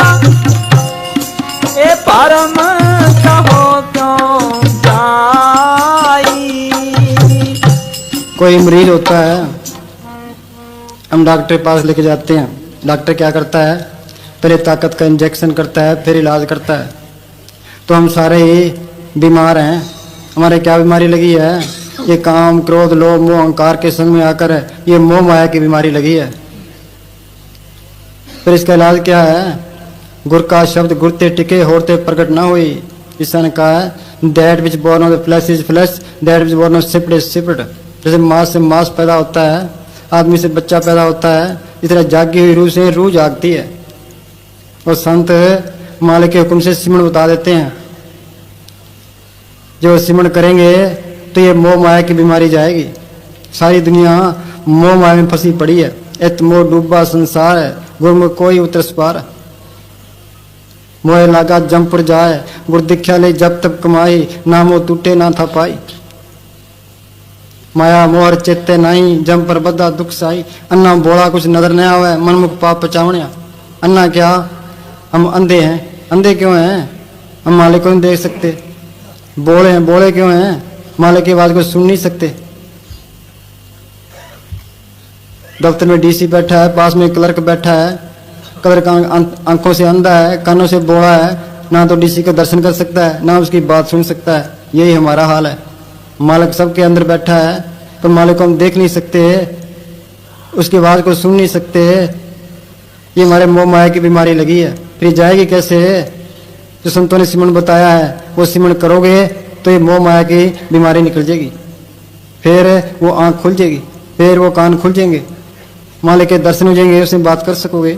[SPEAKER 2] ए परम कहो क्यों जाई।
[SPEAKER 4] कोई मरीज होता है, हम डॉक्टर के पास लेके जाते हैं। डॉक्टर क्या करता है, पहले ताकत का इंजेक्शन करता है, फिर इलाज करता है। तो हम सारे ही बीमार हैं। हमारे क्या बीमारी लगी है? ये काम क्रोध लोभ मोह अहंकार के संग में आकर ये मोह माया की बीमारी लगी है। फिर इसका इलाज क्या है? गुर का शब्द गुरते टिके होते प्रकट ना हुई। ईसा ने कहा है that which born of the flesh is flesh, that which born of spirit is spirit. जैसे मांस से मांस पैदा होता है, आदमी से बच्चा पैदा होता है, इस तरह जागी हुई रूह से रूह जागती है। और संत मालिक के हुक्म से सिमरण बता देते हैं। जो सिमरण करेंगे तो ये मोह माया की बीमारी जाएगी। सारी दुनिया मोह माया में फंसी पड़ी है। इत मोह डूबा संसार है, गुर में कोई उतरस पार। मोह लागा जमपुर जाए, गुर दीक्षा ले जब तब कमाई, ना मोह टूटे ना था पाई। माया मोहर चेते नहीं, जम पर बदा दुख साई। अन्ना बोला कुछ नजर नहीं आवे, मनमुख पाप पचावणिया। अन्ना क्या, हम अंधे हैं। अंधे क्यों हैं? हम मालिक को नहीं देख सकते। बोले हैं, बोले क्यों हैं? मालिक की आवाज को सुन नहीं सकते। दफ्तर में डीसी बैठा है, पास में क्लर्क बैठा है, क्लर्क आंखों से अंधा है, कानों से बोला है, ना तो डीसी का दर्शन कर सकता है, ना उसकी बात सुन सकता है। यही हमारा हाल है। मालिक सबके अंदर बैठा है, तो मालिक को हम देख नहीं सकते, उसकी आवाज को सुन नहीं सकते। ये हमारे मोह माया की बीमारी लगी है। फिर जाएगी कैसे? जो संतों ने सिमरण बताया है वो सिमरण करोगे तो ये मोह माया की बीमारी निकल जाएगी। फिर वो आंख खुल जाएगी, फिर वो कान खुल जाएंगे, मालिक के दर्शन हो जाएंगे, उससे बात कर सकोगे।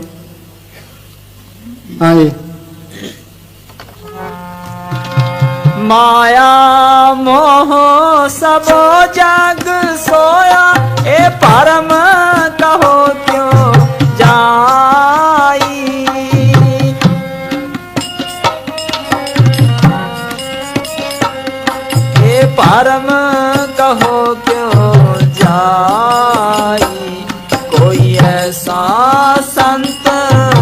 [SPEAKER 4] हाँ जी।
[SPEAKER 2] माया मोह सब जग सोया, ए परम कहो क्यों जाई। ए परम कहो क्यों जाई। कोई ऐसा संत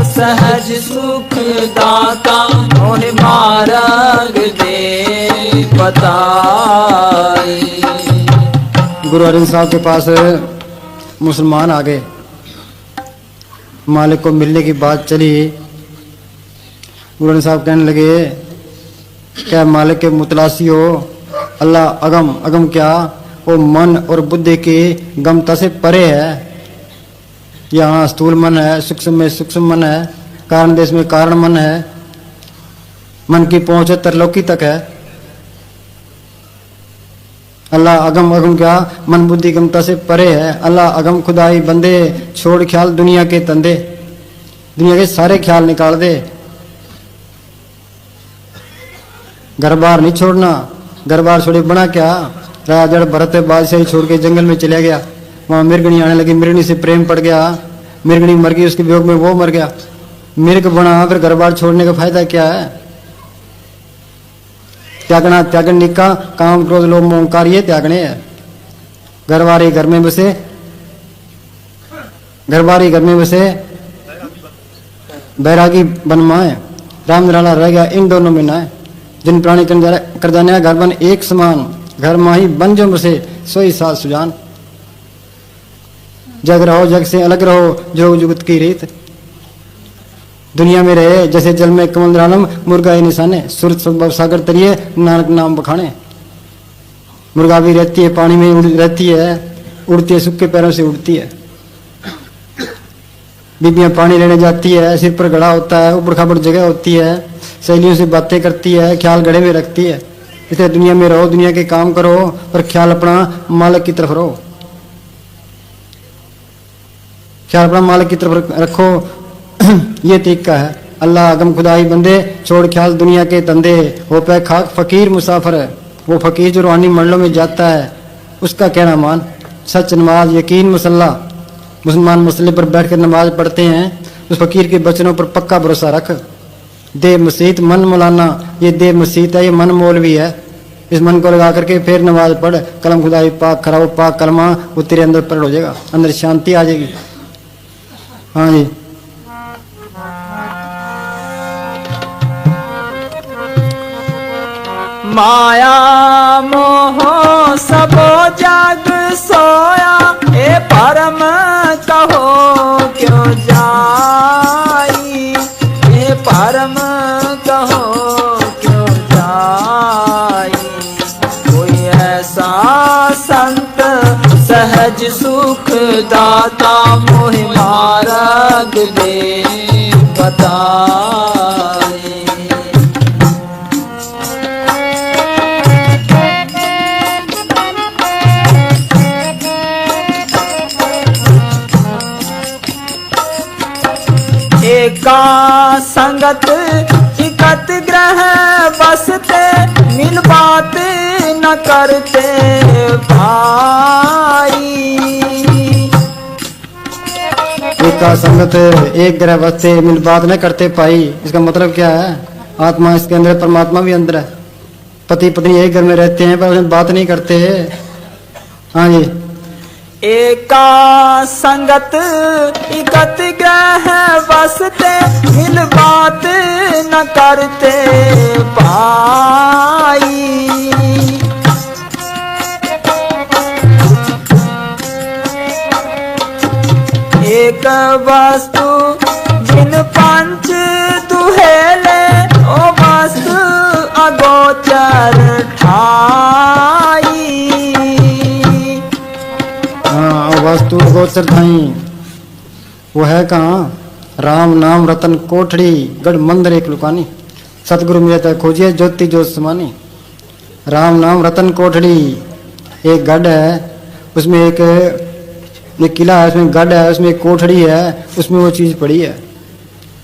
[SPEAKER 2] सहज सुख दाता, मोह मार्ग दे बताई।
[SPEAKER 4] गुरु अर्जन साहब के पास मुसलमान आ गए। मालिक को मिलने की बात चली। गुरु अर्जन साहब कहने लगे क्या मालिक के मुतलासी हो? अल्लाह अगम, अगम क्या? वो मन और बुद्धि की गमता से परे है। यहाँ स्थूल मन है, सूक्ष्म में सूक्ष्म मन है, कारण देश में कारण मन है, मन की पहुंच तरलोकी तक है। अल्लाह अगम, अगम क्या? मन बुद्धि गमता से परे है। अल्लाह अगम खुदाई बंदे, छोड़ ख्याल दुनिया के तंदे। दुनिया के सारे ख्याल निकाल दे, घर बार नहीं छोड़ना। घर बार छोड़े बना क्या? राजड़ भरत बादशाही छोड़ के जंगल में चला गया। वहां मिर्गनी आने लगी, मिर्गनी से प्रेम पड़ गया, मिर्गनी मर गई, उसके वियोग में वो मर गया। मिर्ग बना, फिर घर बार छोड़ने का फायदा क्या है? त्यागना, त्यागन निका, काम क्रोध लोभ मोह अहंकार ये त्यागने हैं। घरवारी घर में बसे, घरवारी घर में बसे, बैरागी बनमाए, राम निराला रह गया इन दोनों में ना है। जिन प्राणी कर जाने घर बन एक समान, घर माही बन जो बसे, सोई साथ सुजान। जग रहो जग से अलग रहो, जो जुगत की रीत। दुनिया में रहे जैसे जल में कमल रानम मुर्गा ही निशाने, सूरज स्वभाव सागर तरिए नानक नाम बखाने। मुर्गा भी रहती है पानी में रहती है, उड़ती है, सूखे पैरों से उड़ती है। बीबियां पानी लेने जाती है, सिर पर घड़ा होता है, ऊपर खाबड़ जगह होती है, सहेलियों से बातें करती है, ख्याल घड़े में रखती है। इसलिए दुनिया में रहो, दुनिया के काम करो, पर ख्याल अपना मालिक की तरफ रहो, ख्याल अपना मालिक की तरफ रखो। ये तरीका है। अल्लाह आगम खुदाई बंदे, छोड़ ख्याल दुनिया के धंधे, हो पे खाक फकीर मुसाफर। वो फकीर जो रूहानी मंडलों में जाता है उसका कहना मान, सच नमाज यकीन मुसल्ला। मुसलमान मसले पर बैठकर नमाज पढ़ते हैं, उस फकीर के वचनों पर पक्का भरोसा रख। दे मसीत मन मौलाना, ये दे मसीत है, ये मन मौलवी है। इस मन को लगा करके फिर नमाज पढ़, कलम खुदाई पाक खराब पाक कलमा वो तेरे अंदर पढ़ हो जाएगा, अंदर शांति आ जाएगी। हाँ जी।
[SPEAKER 2] माया मोह सब जग सोया, ए परम कहो क्यों जाई, ए परम कहो क्यों जाई। कोई ऐसा संत सहज सुख दाता, मोहि मार्ग दे बताए। एका संगत इकत ग्रह बसते, मिल बात न करते भाई।
[SPEAKER 4] एका संगत एक ग्रह बसते, मिल बात न करते पाई। इसका मतलब क्या है? आत्मा इसके अंदर, परमात्मा भी अंदर है। पति पत्नी एक घर में रहते हैं पर उसमें बात नहीं करते। हाँ जी।
[SPEAKER 2] एका संगत इकत ग्रह बसते, मिल बात न करते पाई। एक वस्तु जिन पंच दुहेले, ओ वस्तु अगोचर ठाई।
[SPEAKER 4] वस्तु गोचर थाई, वो है कहाँ? राम नाम रतन कोठड़ी, गढ़ मंदिर एक लुकानी। सतगुरु मिलता खोजिए ज्योति ज्योत समानी। राम नाम रतन कोठड़ी एक गढ़ है, उसमें एक किला है, उसमें गढ़ है, उसमें एक कोठड़ी है, उसमें वो चीज पड़ी है।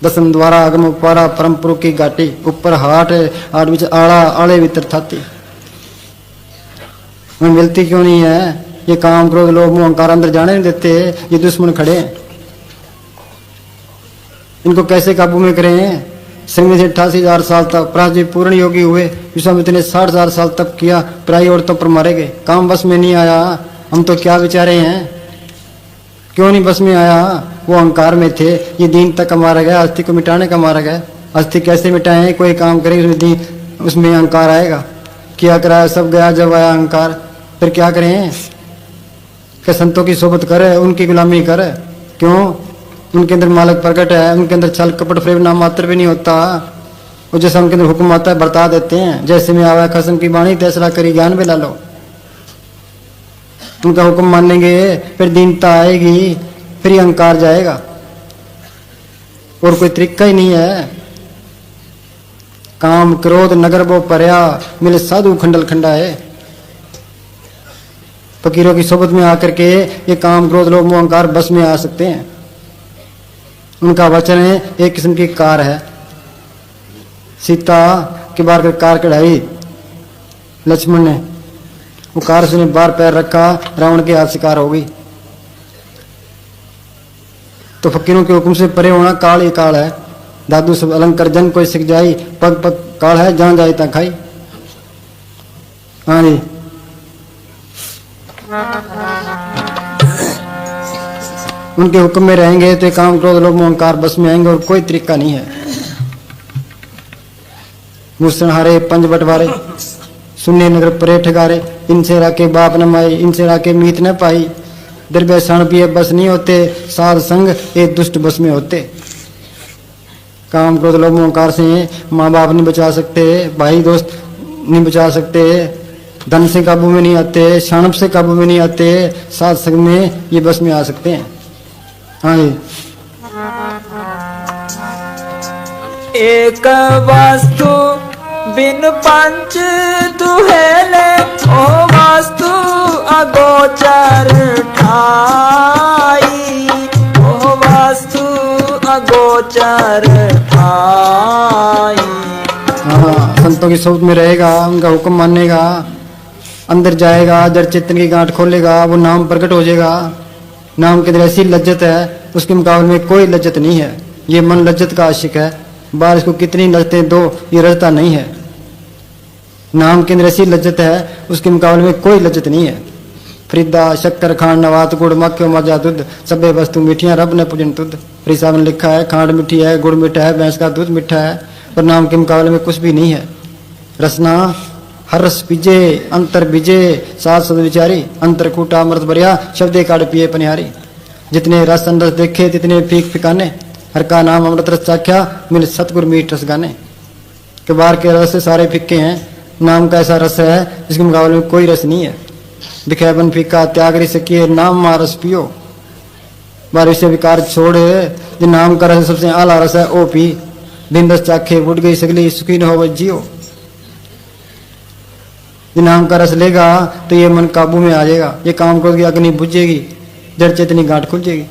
[SPEAKER 4] दसम द्वारा अगम उपारा परम पुरुष की घाटी, ऊपर हाट हाट बीच आड़ा, आड़े भीतर थाती। मैं मिलती क्यों नहीं है? ये काम क्रोध लोभ मोह अहंकार अंदर जाने नहीं देते। ये दुश्मन खड़े हैं, इनको कैसे काबू में करें? सिंह से 88,000 साल तक पराज जी पूर्ण योगी हुए, विश्वामित्र ने 60,000 साल तक किया, पराई औरतों पर मारे गए, काम बस में नहीं आया। हम तो क्या विचारे हैं, क्यों नहीं बस में आया? वो अहंकार में थे, ये दीन तक मारा गया, अस्थि को मिटाने का मारा गया। अस्थि कैसे मिटाएं? कोई काम करे उसमें अहंकार आएगा। किया कराया सब गया, जब आया अहंकार फिर क्या करें? कि संतों की सोबत करे, उनकी गुलामी करे। क्यों? उनके अंदर मालिक प्रकट है, उनके अंदर छल कपट प्रेम नाम मात्र भी नहीं होता। वो जैसा उनके अंदर हुक्म आता है बरता देते हैं। जैसे में आवा कसम की बाणी, तैसरा करी ज्ञान में ला लो। उनका हुक्म मानेंगे फिर दीनता आएगी, फिर अहंकार जाएगा। और कोई तरीका ही नहीं है। काम क्रोध नगर वो परया, मिले साधु खंडल खंडा है। फकीरों की सोबत में आकर के ये काम क्रोध लोभ मोह अहंकार बस में आ सकते हैं। उनका वचन है, एक किस्म की कार है। सीता के बार कार कढ़ाई लक्ष्मण ने, वो कार से बार पैर रखा, रावण के हाथ शिकार हो गई। तो फकीरों के हुक्म से परे होना काल ही काल है। दादू सब अलंकर जन कोई सिख जाई, पग पग काल है, जहां जाए ता खाई। हाँ जी। उनके हुक्म में रहेंगे तो काम क्रोध लोभ मोह अहंकार बस में आएंगे, और कोई तरीका नहीं है। मुसन हारे पंज बटवारे, सुनने नगर परे ठगारे, इनसे राके बाप न माई, इनसे राके मीत न पाई। द्रव्य षण पिए बस नहीं होते, साध संग एक दुष्ट बस में होते। काम क्रोध लोभ अहंकार से माँ बाप नहीं बचा सकते, भाई दोस्त नहीं बचा सकते, धन से काबू में नहीं आते, शानप से काबू में नहीं आते, साथ संग में ये बस में आ सकते हैं। हाँ जी।
[SPEAKER 2] एक वस्तु बिन पंच दुहेले, ओ वस्तु अगोचर ठाई, ओ वस्तु अगोचर ठाई।
[SPEAKER 4] हाँ, संतों की सोच में रहेगा, उनका हुक्म मानेगा, अंदर जाएगा, जड़ चेतन की गांठ खोलेगा, वो नाम प्रकट हो जाएगा। नाम के अंदर ऐसी लज्जत है, उसके मुकाबले में कोई लज्जत नहीं है। ये मन लज्जत का आशिक है, बाहर इसको कितनी लज्जतें दो ये रजता नहीं है। नाम के अंदर ऐसी लज्जत है, उसके मुकाबले में कोई लज्जत नहीं है। फरीदा शक्कर खांड नवात गुड़ मक्खियो मजा दूध, सभे वस्तु मीठियां रब ने पूजन तुद। फरीद साहब ने लिखा है, खांड मीठी है, गुड़ मीठा है, भैंस का दूध मीठा है, पर नाम के मुकाबले में कुछ भी नहीं है। रसना हर रस पीजे अंतर बीजे, सात सद विचारी, अंतर कूटा अमृत भरिया, शब्दे काढ़ पिए पनिहारी। जितने रस रस देखे तितने फीक फिकाने, हर का नाम अमृत रस चाख्या, मिल सतगुर मीठ रस गाने। के बाहर के रस सारे फिक्के हैं, नाम का ऐसा रस है जिसके मुकाबले में कोई रस नहीं है। दिखे बन फीका त्याग रि सकिए, नाम मा रस पियो। बारिश से विकार छोड़, जो नाम का रस सबसे आला रस है ओ पी। दिन दस चाखे बुढ़ गई सगली, सुखी न हो जियो। जो नाम का रस लेगा तो ये मन काबू में आ जाएगा, ये काम क्रोध की अग्नि बुझेगी, जड़ चेतनी गांठ खुल जाएगी,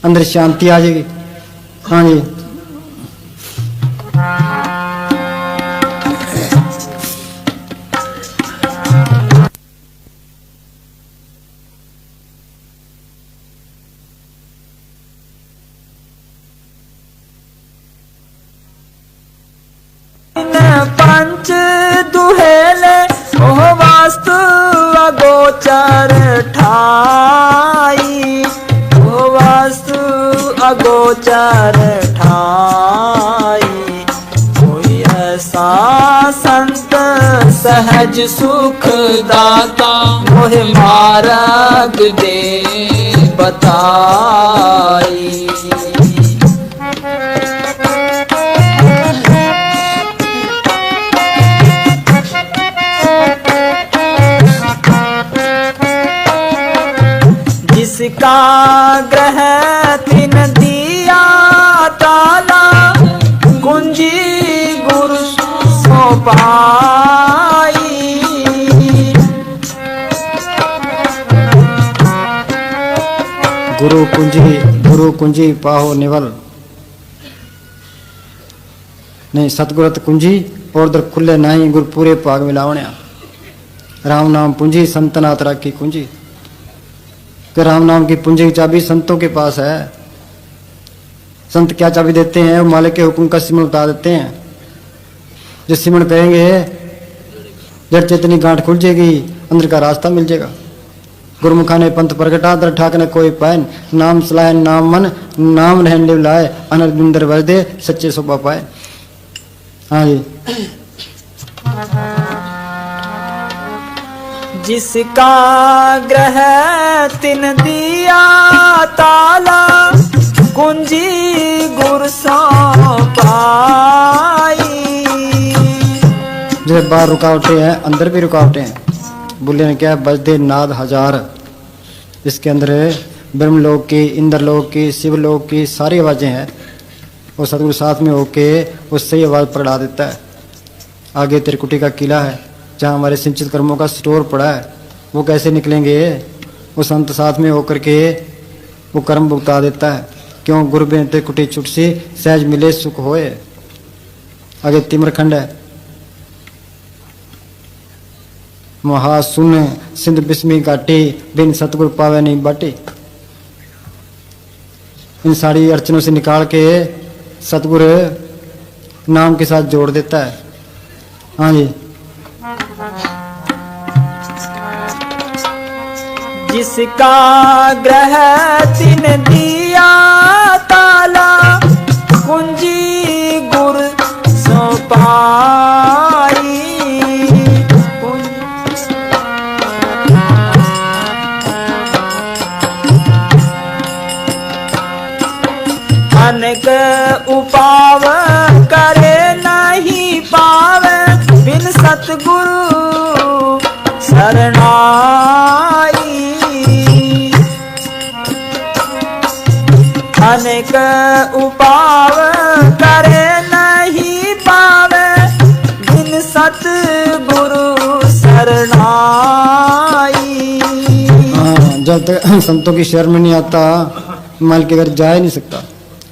[SPEAKER 4] अंदर शांति आ जाएगी। हाँ जी।
[SPEAKER 2] पंच दुहेले, ओह वास्तु अगोचर ठाई, ओह वास्तु अगोचर ठाई। कोई ऐसा संत सहज सुख दाता, मोहे मार्ग दे बताई। जिसका ग्रह तिन दिया ताला, कुंजी गुरु सो पाई।
[SPEAKER 4] गुरु कुंजी पाहो निवल, नहीं सतगुरत कुंजी और दर खुले नहीं, गुरु पूरे पाग मिलावण्या। राम नाम पूंजी संतनाथ राखी कुंजी। कि राम नाम की पूंजी की चाबी संतों के पास है। संत क्या चाबी देते हैं? वो मालिक के हुक्म का सिमरन बता देते हैं। जो सिमरन करेंगे जड़ चेतनी गांठ खुल जाएगी, अंदर का रास्ता मिल जाएगा। गुरुमुखा ने पंथ प्रगटा, दर ठाक ने कोई पायन, नाम सलाय नाम मन, नाम रहन लिव लाए, अनर्बिंदर वर्दे सच्चे शोभा पाए। हाँ जी।
[SPEAKER 2] जिसका ग्रह तिन दिया ताला, कुंजी गुर सो पाई।
[SPEAKER 4] जैसे बाहर रुकावटें हैं, अंदर भी रुकावटें हैं। बुल्ले ने क्या बजदे नाद हजार, इसके अंदर ब्रह्मलोक की, इंद्रलोक की, शिवलोक की सारी आवाजें हैं। वो सतगुरु साथ में होके उससे ही आवाज पकड़ा देता है। आगे त्रिकुटी का किला है जहाँ हमारे सिंचित कर्मों का स्टोर पड़ा है। वो कैसे निकलेंगे? वो संत साथ में होकर के वो कर्म भुगता देता है। क्यों? गुरु बेन त्रिकुटी छुट सी, सहज मिले सुख होए। आगे तिम्रखंड है, महासुन सिंध बिस्मी घाटी, बिन सतगुरु पावे नहीं बाटी। इन सारी अड़चनों से निकाल के सतगुरु नाम के साथ जोड़ देता है। हाँ जी।
[SPEAKER 2] जिसका ग्रह तिन दिया ताला, कुंजी गुर सो पाई। अनेक उपाय सतगुरु शरणाई। अनेक उपाव करे नहीं पावे बिन सतगुरु शरणाई।
[SPEAKER 4] जब तक संतों की शरण में नहीं आता माल के घर जा ही नहीं सकता।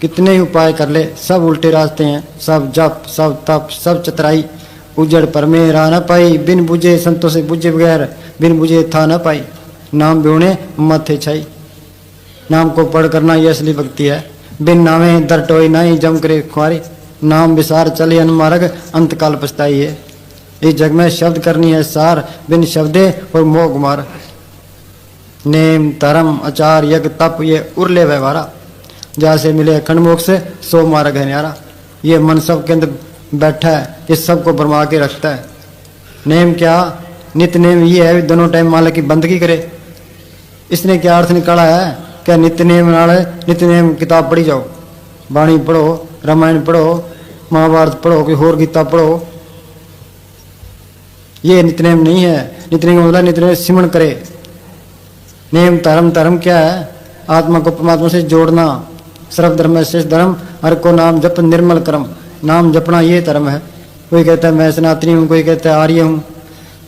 [SPEAKER 4] कितने ही उपाय कर ले सब उल्टे रास्ते हैं, सब जप सब तप सब चतराई। उजड़ पर में रहा न पाई बिन बुझे संतों से बुझे बगैर बिन बुझे था न पाई। नाम बेउने मथे छाई। नाम को पढ़ करना ये असली भक्ति है। बिन नामे दर टोई नहीं जम करे खुआरी। नाम विसार चले अनमार्ग अंत काल पछताई है। इस जग में शब्द करनी है सार बिन शब्दे और मोह कुमार। नेम धर्म आचार यज्ञ तप ये उरले व्यवहारा। जहाँ से मिले अखंड मोक्ष सो मार्ग है न्यारा। ये मन सब के अंदर बैठा है, इस सब को भरमा के रखता है। नेम क्या? नित्य नेम ये है दोनों टाइम मालिक की बंदगी करे। इसने क्या अर्थ निकाला है? क्या नित्य नेम नाले नित्य नेम किताब पढ़ी जाओ, वाणी पढ़ो, रामायण पढ़ो, महाभारत पढ़ो, कोई और गीता पढ़ो, ये नित्य नेम नहीं है। नित्य नेम मतलब नित्य नेम सिमरण करे। नेम धर्म, धर्म क्या है? आत्मा को परमात्मा से जोड़ना। सर्व धर्म है श्रेष्ठ धर्म, हर को नाम जप निर्मल कर्म। नाम जपना ये धर्म है। कोई कहता है मैं सनातनी हूँ, कोई कहता है आर्य हूँ,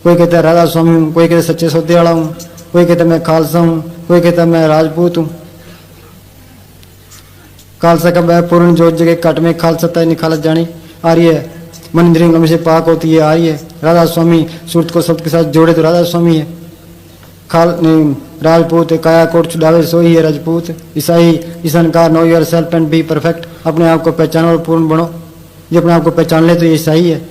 [SPEAKER 4] कोई कहता है राधा स्वामी हूँ, कोई कहता है सच्चे सौदे वाला हूँ, कोई कहता है मैं खालसा हूँ, कोई कहता है मैं राजपूत हूँ। खालसा का वह पूर्ण जोत जगह कट में खालसा निखालत जानी। आर्य मन इंद्रियों से पाक होती है आर्य। राधा स्वामी सूरत को शब्द के साथ जोड़े तो राधा स्वामी है। राजपूत काया कोट छुड़ावे सोई है राजपूत। ईसाई ईशानकार know yourself and be perfect. अपने आप को पहचानो और पूर्ण बनो। जो अपने आप को पहचान ले तो ये ईसाई है।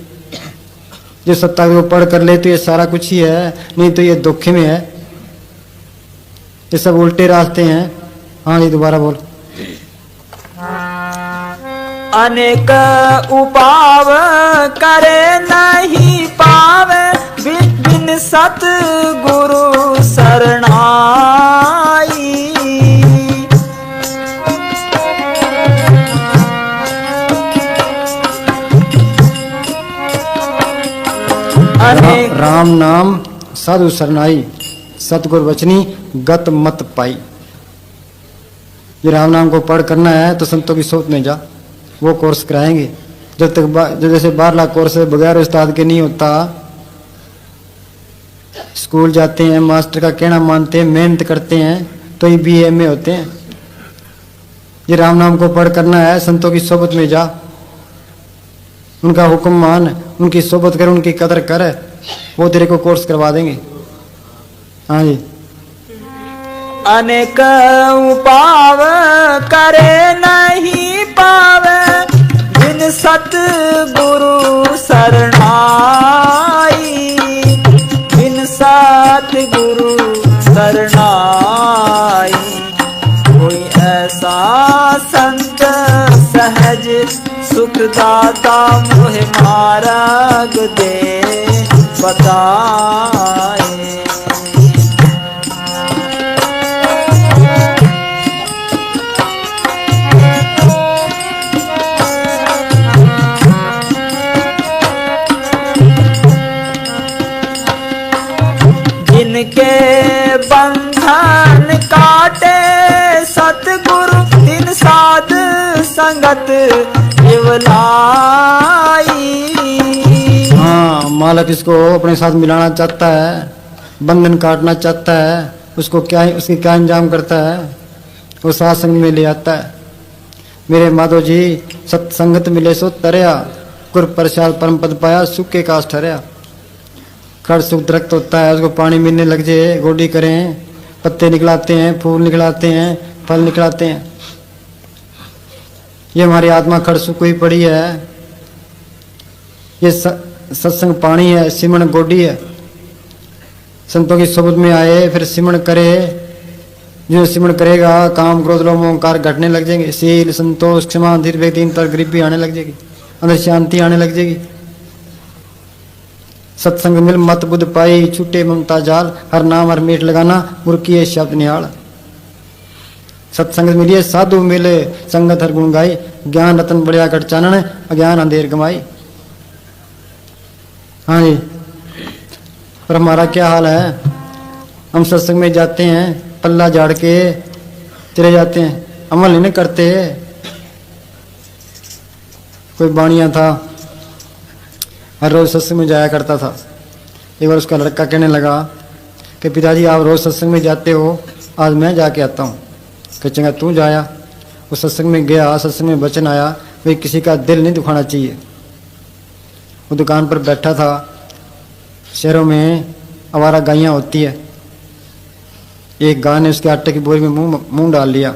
[SPEAKER 4] जो सत्ता को पढ़ कर ले तो ये सारा कुछ ही है, नहीं तो ये धोखे में है। ये सब उल्टे रास्ते हैं। हाँ जी दोबारा बोल।
[SPEAKER 2] अनेक उपाव करे नहीं पावे बिन सतगुरु शरणाई।
[SPEAKER 4] राम नाम साधु शरणाई, सतगुरु वचनी गत मत पाई। ये राम नाम को पढ़ करना है तो संतों की सोच में जा, वो कोर्स कराएंगे। जब तक जैसे 12 लाख कोर्स बगैर उस्ताद के नहीं होता। स्कूल जाते हैं, मास्टर का कहना मानते हैं, मेहनत करते हैं तो ही BA में होते हैं। ये राम नाम को पढ़ करना है, संतों की सोबत में जा, उनका हुक्म मान, उनकी सोबत कर, उनकी कदर कर, वो तेरे को कोर्स करवा देंगे। हाँ जी।
[SPEAKER 2] अनेक उपाव करे नहीं पावे बिन सतगुरु शरणाई। बिन सतगुरु शरणाई। कोई ऐसा संत सहज सुखदाता मोहे मार्ग दे बताए। जिनके बंधन काटे सतगुरु दिन साध संगत इवलाई।
[SPEAKER 4] हाँ, मालिक इसको अपने साथ मिलाना चाहता है, बंधन काटना चाहता है, उसको क्या उसकी क्या इंजाम करता है? वो साथ संग में ले आता है। मेरे माधव जी सत्संगत मिले सो तरया, कुर प्रसाद परम पद पाया, सुख के काश ठहरया। खड़ सुख दरख्त होता है, उसको पानी मिलने लग जाए, गोडी करें, पत्ते निकलाते हैं, फूल निकलाते हैं, फल निकलाते हैं। ये हमारी आत्मा खड़ सुख हुई पड़ी है। ये सत्संग पानी है, सिमरण गोडी है। संतों की सोबत में आए फिर सिमरण करे। जो सिमरण करेगा काम क्रोध लोभ अहंकार घटने लग जाएंगे। शील संतोष क्षमा धीर दीनता गरीबी आने लग जाएगी, अंदर शांति आने लग जाएगी। सत्संग मिल मत बुद्ध पाई, छूटे ममता जाल, हर नाम हर मीठ लगाना, मुर्की है शब्द निहाल। सत्संग मिलिए साधु मिले, संगत हर गुण गाई, ज्ञान रतन बढ़िया कट चानन, अज्ञान अंधेर गमाई। हाँ जी। पर हमारा क्या हाल है, हम सत्संग में जाते हैं, पल्ला झाड़ के चले जाते हैं, अमल नहीं करते। कोई बाणिया था, हर रोज सत्संग में जाया करता था। एक बार उसका लड़का कहने लगा कि पिताजी आप रोज सत्संग में जाते हो, आज मैं जाके आता हूँ। कि चंगा तू जाया। वो सत्संग में गया, सत्संग में वचन आया, भाई किसी का दिल नहीं दुखाना चाहिए। वो दुकान पर बैठा था। शहरों में आवारा गायें होती है, एक गाय ने उसके आटे की बोरी में मुंह डाल लिया।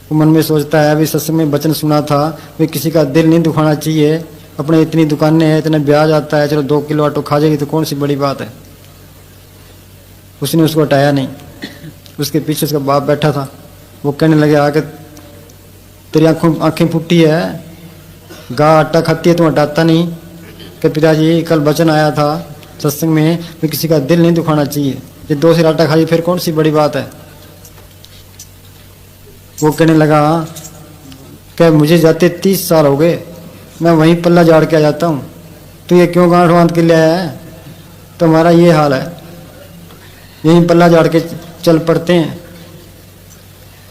[SPEAKER 4] वो मन में सोचता है, अभी सत्संग में वचन सुना था, भाई किसी का दिल नहीं दुखाना चाहिए, अपने इतनी दुकानें हैं, इतना ब्याज आता है, चलो 2 किलो आटो खा जाएगी तो कौन सी बड़ी बात है। उसने उसको हटाया नहीं। उसके पीछे उसका बाप बैठा था। वो कहने लगे, आके तेरी आंखें फूटी है, गाय आटा खाती है, तुम हटाता नहीं। कि पिताजी कल वचन आया था सत्संग में, भी किसी का दिल नहीं दुखाना चाहिए, ये 2 सिर आटा खाई फिर कौन सी बड़ी बात है। वो कहने लगा कि मुझे जाते 30 साल हो गए, मैं वहीं पल्ला झाड़ के आ जाता हूँ, तो ये क्यों गांठ बांध के ले आया है। तो हमारा ये हाल है, यहीं पल्ला झाड़ के चल पड़ते हैं।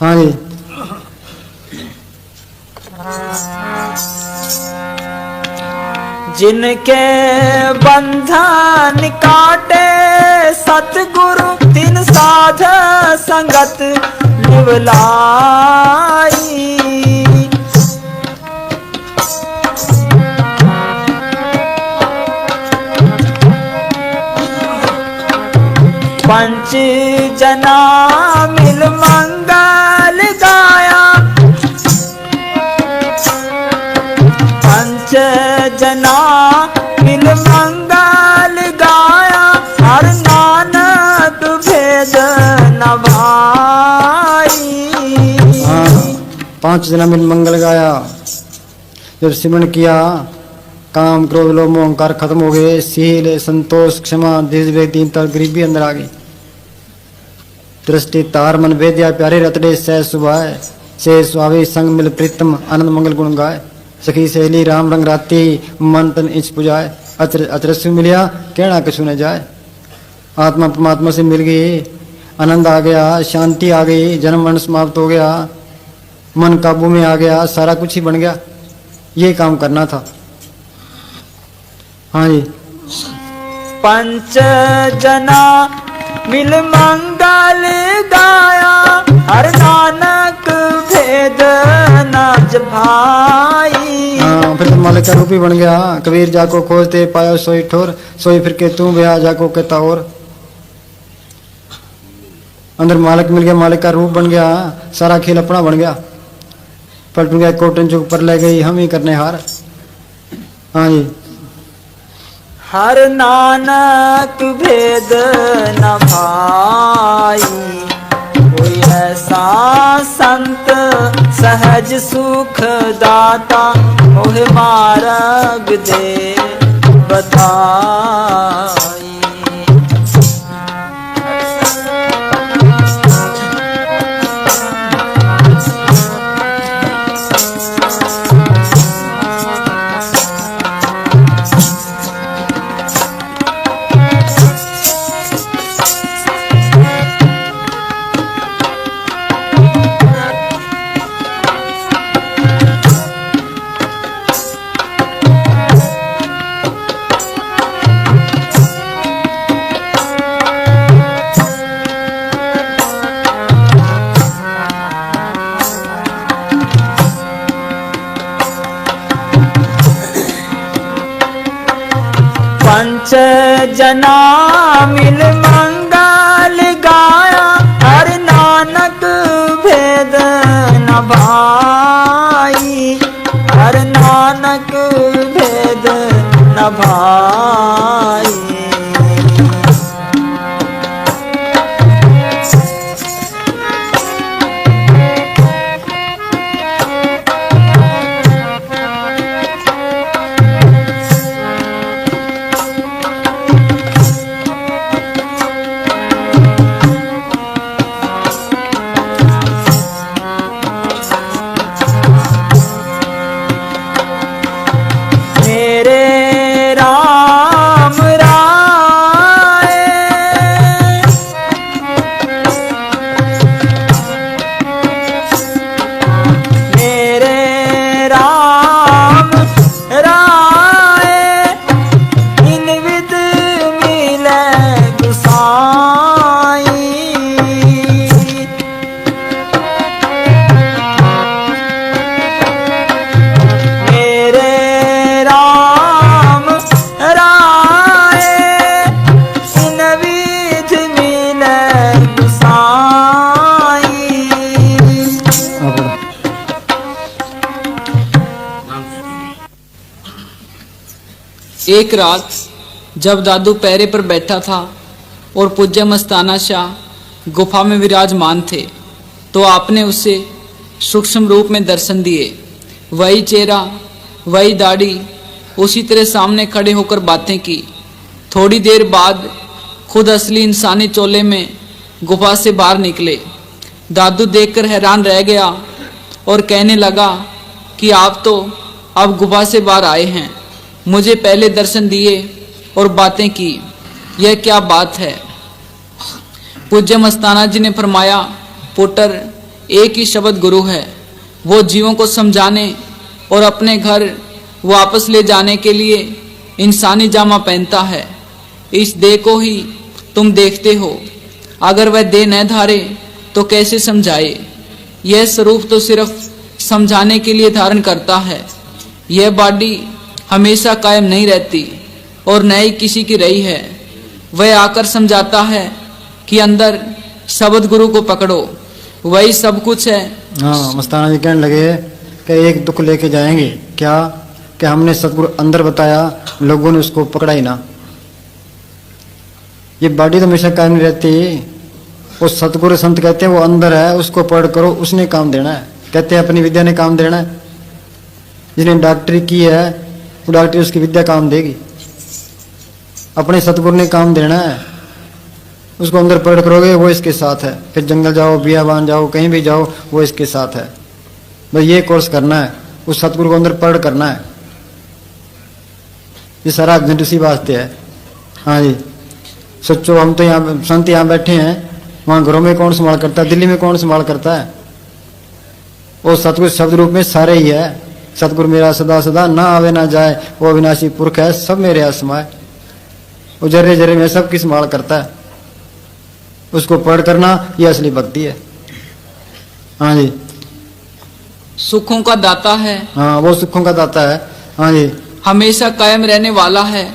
[SPEAKER 4] हाँ जी।
[SPEAKER 2] जिनके बंधन काटे सतगुरु, तिन साध संगत निवलाई। पंच जना मिल मंगल गाया, पंच जना मिल मंगल गाया, हर नानक भेद न भाई।
[SPEAKER 4] हाँ, 5 जना मिल मंगल गाया। जब सिमरन किया, काम क्रोध लोभ मोह अहंकार खत्म हो गए, शील संतोष क्षमा धीरज दीनता गरीबी अंदर आ गई। दृष्टि तार मन वेद्या प्यारे रतड़े सह सुभाए, से सुहावे संग मिल प्रीतम आनंद मंगल गुण गाए। सखी सहेली राम रंग राती, मन तन इच पुजाए, अचरसु मिलिया कहना कछु न जाए। आत्मा परमात्मा से मिल गई, आनंद आ गया, शांति आ गई, जन्म मरण समाप्त हो गया, मन काबू में आ गया, सारा कुछ ही बन गया। ये काम करना था। हाँ जी।
[SPEAKER 2] पंच जना मिल मंगल गाया, हर नानक भेद नाज भाई।
[SPEAKER 4] हाँ, फिर तो मालिक का रूप ही बन गया। कबीर जाको खोजते पाया सोई ठोर, सोई फिर के तू ब्याह जाको कहता और। अंदर मालिक मिल गया, मालिक का रूप बन गया, सारा खेल अपना बन गया। पलट गया कोटन चौक पर ले गई, हम ही करने हार। हाँ जी।
[SPEAKER 2] हर नानक भेद न भाई, कोई ऐसा संत सहज सुख दाता, मोह मार्ग दे बताई। पंच जना मिल मंगल गाया, हर नानक भेद न भाई, हर नानक भेद न भाई। मेरे राम
[SPEAKER 3] एक रात जब दादू पैरे पर बैठा था और पूज्य मस्ताना शाह गुफा में विराजमान थे, तो आपने उसे सूक्ष्म रूप में दर्शन दिए। वही चेहरा, वही दाढ़ी, उसी तरह सामने खड़े होकर बातें की। थोड़ी देर बाद खुद असली इंसानी चोले में गुफा से बाहर निकले। दादू देखकर हैरान रह गया और कहने लगा कि आप तो अब गुफा से बाहर आए हैं, मुझे पहले दर्शन दिए और बातें की, यह क्या बात है। पूज्य मस्ताना जी ने फरमाया, पुत्र, एक ही शब्द गुरु है, वो जीवों को समझाने और अपने घर वापस ले जाने के लिए इंसानी जामा पहनता है। इस देह को ही तुम देखते हो, अगर वह देह न धारे तो कैसे समझाए। यह स्वरूप तो सिर्फ समझाने के लिए धारण करता है। यह बॉडी हमेशा कायम नहीं रहती और न ही किसी की रही है। वह आकर समझाता है कि अंदर शब्द गुरु को पकड़ो, वही सब कुछ है।
[SPEAKER 4] हाँ, मस्ताना जी कहने लगे कि एक दुख लेके जाएंगे क्या, कि हमने सतगुरु अंदर बताया, लोगों ने उसको पकड़ा ही ना। ये बॉडी तो हमेशा कायम नहीं रहती। वो सतगुरु संत कहते हैं वो अंदर है, उसको पढ़ करो, उसने काम देना है। कहते हैं अपनी विद्या ने काम देना है। जिसने डॉक्टरी की है वो डॉक्टरी उसकी विद्या काम देगी। अपने सतगुरु ने काम देना है, उसको अंदर पढ़ करोगे वो इसके साथ है। फिर जंगल जाओ, बियाबान जाओ, कहीं भी जाओ, वो इसके साथ है। बस ये कोर्स करना है, उस सतगुरु को अंदर पढ़ करना है। ये सारा घंट उसी वास्ते है। हाँ जी, सोचो हम तो यहाँ संत यहाँ बैठे हैं, वहाँ घरों में कौन संभाल करता है, दिल्ली में कौन संभाल करता है। वो सतगुरु शब्द रूप में सारे ही है। सतगुरु मेरा सदा सदा ना आवे ना जाए, वो अविनाशी पुरख है, सब मेरे आसमाए। वो जर्रे जर्रे में सबकी संभाल करता है। उसको पढ़ करना ये असली भक्ति है। हाँ जी,
[SPEAKER 3] सुखों का दाता है।
[SPEAKER 4] हाँ, वो सुखों का दाता है। हाँ जी,
[SPEAKER 3] हमेशा कायम रहने वाला है।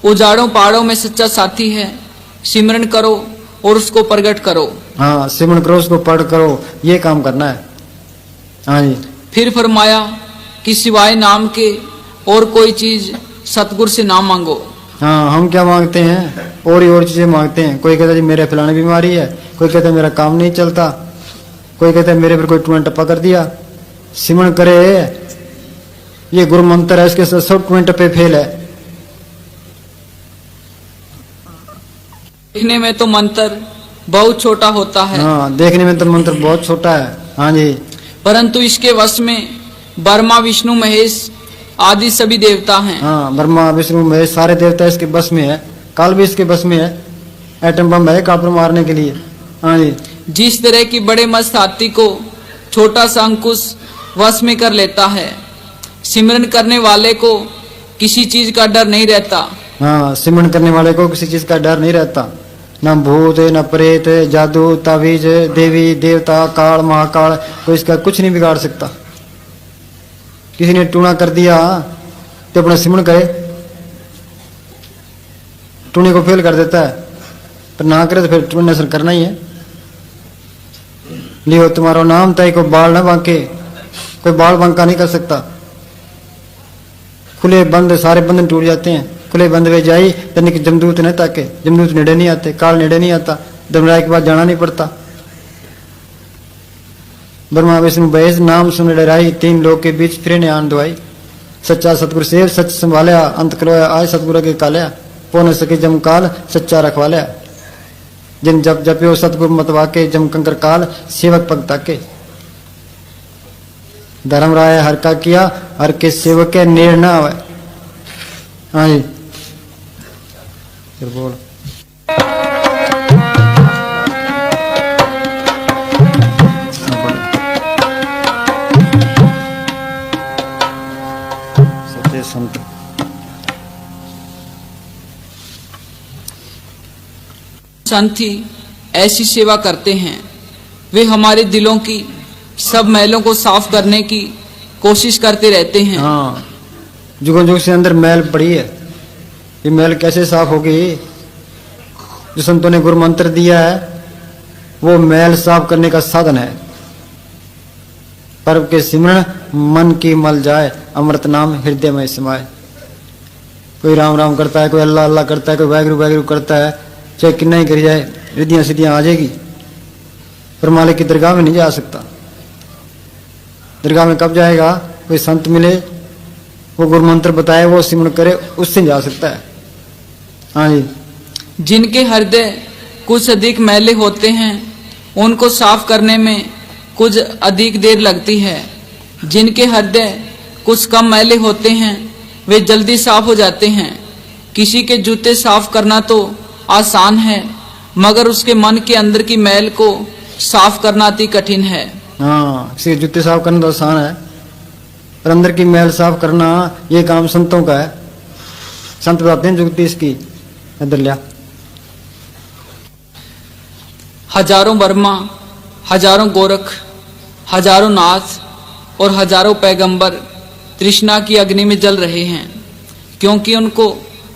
[SPEAKER 3] उजाड़ों पहाड़ों में सच्चा साथी है। सिमरन करो और उसको प्रकट करो।
[SPEAKER 4] हाँ, सिमरन करो, उसको पढ़ करो, ये काम करना है। हाँ जी,
[SPEAKER 3] फिर फरमाया कि सिवाय नाम के और कोई चीज सतगुरु से ना मांगो।
[SPEAKER 4] हाँ, हम क्या मांगते हैं, और ही और चीजें मांगते हैं। कोई कहता है जी मेरे फलाने बीमारी है, कोई कहता है मेरा काम नहीं चलता, कोई कहता है मेरे पर कोई टूण टप्पा कर दिया। सिमरन करे, ये गुरु मंत्र है, इसके सब टूण टप्पे फेल है।
[SPEAKER 3] देखने में तो मंत्र बहुत छोटा होता है।
[SPEAKER 4] हाँ, देखने में तो मंत्र बहुत छोटा है। हाँ जी,
[SPEAKER 3] परंतु इसके वश में ब्रह्मा विष्णु महेश आदि सभी देवता हैं।
[SPEAKER 4] हाँ, ब्रह्मा विष्णु महेश सारे देवता इसके बस में है। काल भी इसके बस में है, एटम बम है काल पर मारने के लिए। हाँ जी,
[SPEAKER 3] जिस तरह की बड़े मस्त हाथी को छोटा सा अंकुश वश में कर लेता है, सिमरन करने वाले को किसी चीज का डर नहीं रहता।
[SPEAKER 4] हाँ, सिमरन करने वाले को किसी चीज का डर नहीं रहता। न भूत, न प्रेत, जादू, तावीज, देवी देवता, काल महाकाल, कोई इसका कुछ नहीं बिगाड़ सकता। किसी ने टूणा कर दिया तो अपना सिमरन करे, टूणे को फेल कर देता है। पर ना करे तो फिर टूण असर करना ही है। लियो तुम्हारा नाम ताई को बाल न बांके, कोई बाल बांका नहीं कर सकता। खुले बंद सारे बंधन टूट जाते हैं। खुले बंद वे जाई तनिक जमदूत न ताके, जमदूत नेड़े नहीं आते, काल नेड़े नहीं आता, धर्मराय के बाद जाना नहीं पड़ता। ब्रह्मा विष्णु महेश नाम सुन डराई, तीन लोग के बीच फिर ने आन दुआई। सच्चा सतगुरु सेव सच संभालिया, अंत कलोया आय सतगुरु के कालिया, पो न सके जम काल सच्चा रखवालिया। जिन जप जप्यो सतगुरु मत वाके, जम कंकर काल सेवक पग ताके। धर्मराय हर का किया, हर के सेवक के नेड़ न आवे। हाँ जी, फिर बोल। सच्चे संत
[SPEAKER 3] संत ही ऐसी सेवा करते हैं। वे हमारे दिलों की सब मैलों को साफ करने की कोशिश करते रहते हैं।
[SPEAKER 4] हाँ, जुगों जुग से अंदर मैल पड़ी है। ये मैल कैसे साफ होगी? जो संतों ने गुरु मंत्र दिया है वो मैल साफ करने का साधन है। पर्व के सिमरन मन की मल जाए, अमृत नाम हृदय में समाये। कोई राम राम करता है, कोई अल्लाह अल्लाह करता है, कोई वाहगुरु वाहगुरु करता है, चाहे कितना ही करी जाए रिद्धियां सिद्धियां आ जाएगी, पर मालिक की दरगाह में नहीं जा सकता। दरगाह में कब जाएगा? कोई संत मिले, वो गुरु मंत्र बताए, वो सिमरण करे, उससे जा सकता है। हाँ जी।
[SPEAKER 3] जिनके हृदय कुछ अधिक मैले होते हैं उनको साफ करने में कुछ अधिक देर लगती है। जिनके हृदय कुछ कम मैले होते हैं वे जल्दी साफ हो जाते हैं। किसी के जूते साफ करना तो आसान है, मगर उसके मन के अंदर की मैल को साफ करना अति कठिन है।
[SPEAKER 4] हाँ, किसी के जूते साफ करना तो आसान है, पर अंदर की मैल साफ करना ये काम संतों का है। संत बताते हैं जुगती इसकी। इधर लिया।
[SPEAKER 3] हजारों वर्मा, हजारों गोरख, हजारों नाथ और हजारों पैगंबर तृष्णा की अग्नि में जल रहे हैं, क्योंकि उनको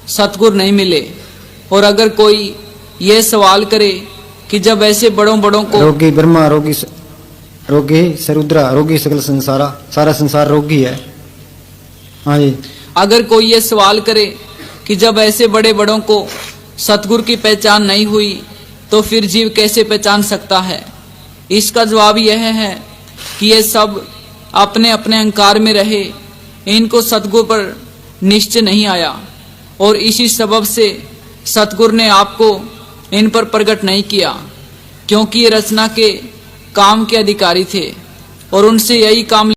[SPEAKER 3] सतगुर नहीं मिले। और अगर कोई ये सवाल करे कि जब ऐसे बड़ों बड़ों को
[SPEAKER 4] रोगी ब्रह्मा, रोगी सरुद्रा, रोगी सकल संसारा, सारा संसार रोगी है। हाँ जी।
[SPEAKER 3] अगर कोई ये सवाल करे कि जब ऐसे बड़े बड़ों को सतगुर की पहचान नहीं हुई तो फिर जीव कैसे पहचान सकता है? इसका जवाब यह है कि ये सब अपने अपने अहंकार में रहे, इनको सतगुर पर निश्चय नहीं आया, और इसी सबब से सतगुर ने आपको इन पर प्रकट नहीं किया, क्योंकि ये रचना के काम के अधिकारी थे और उनसे यही काम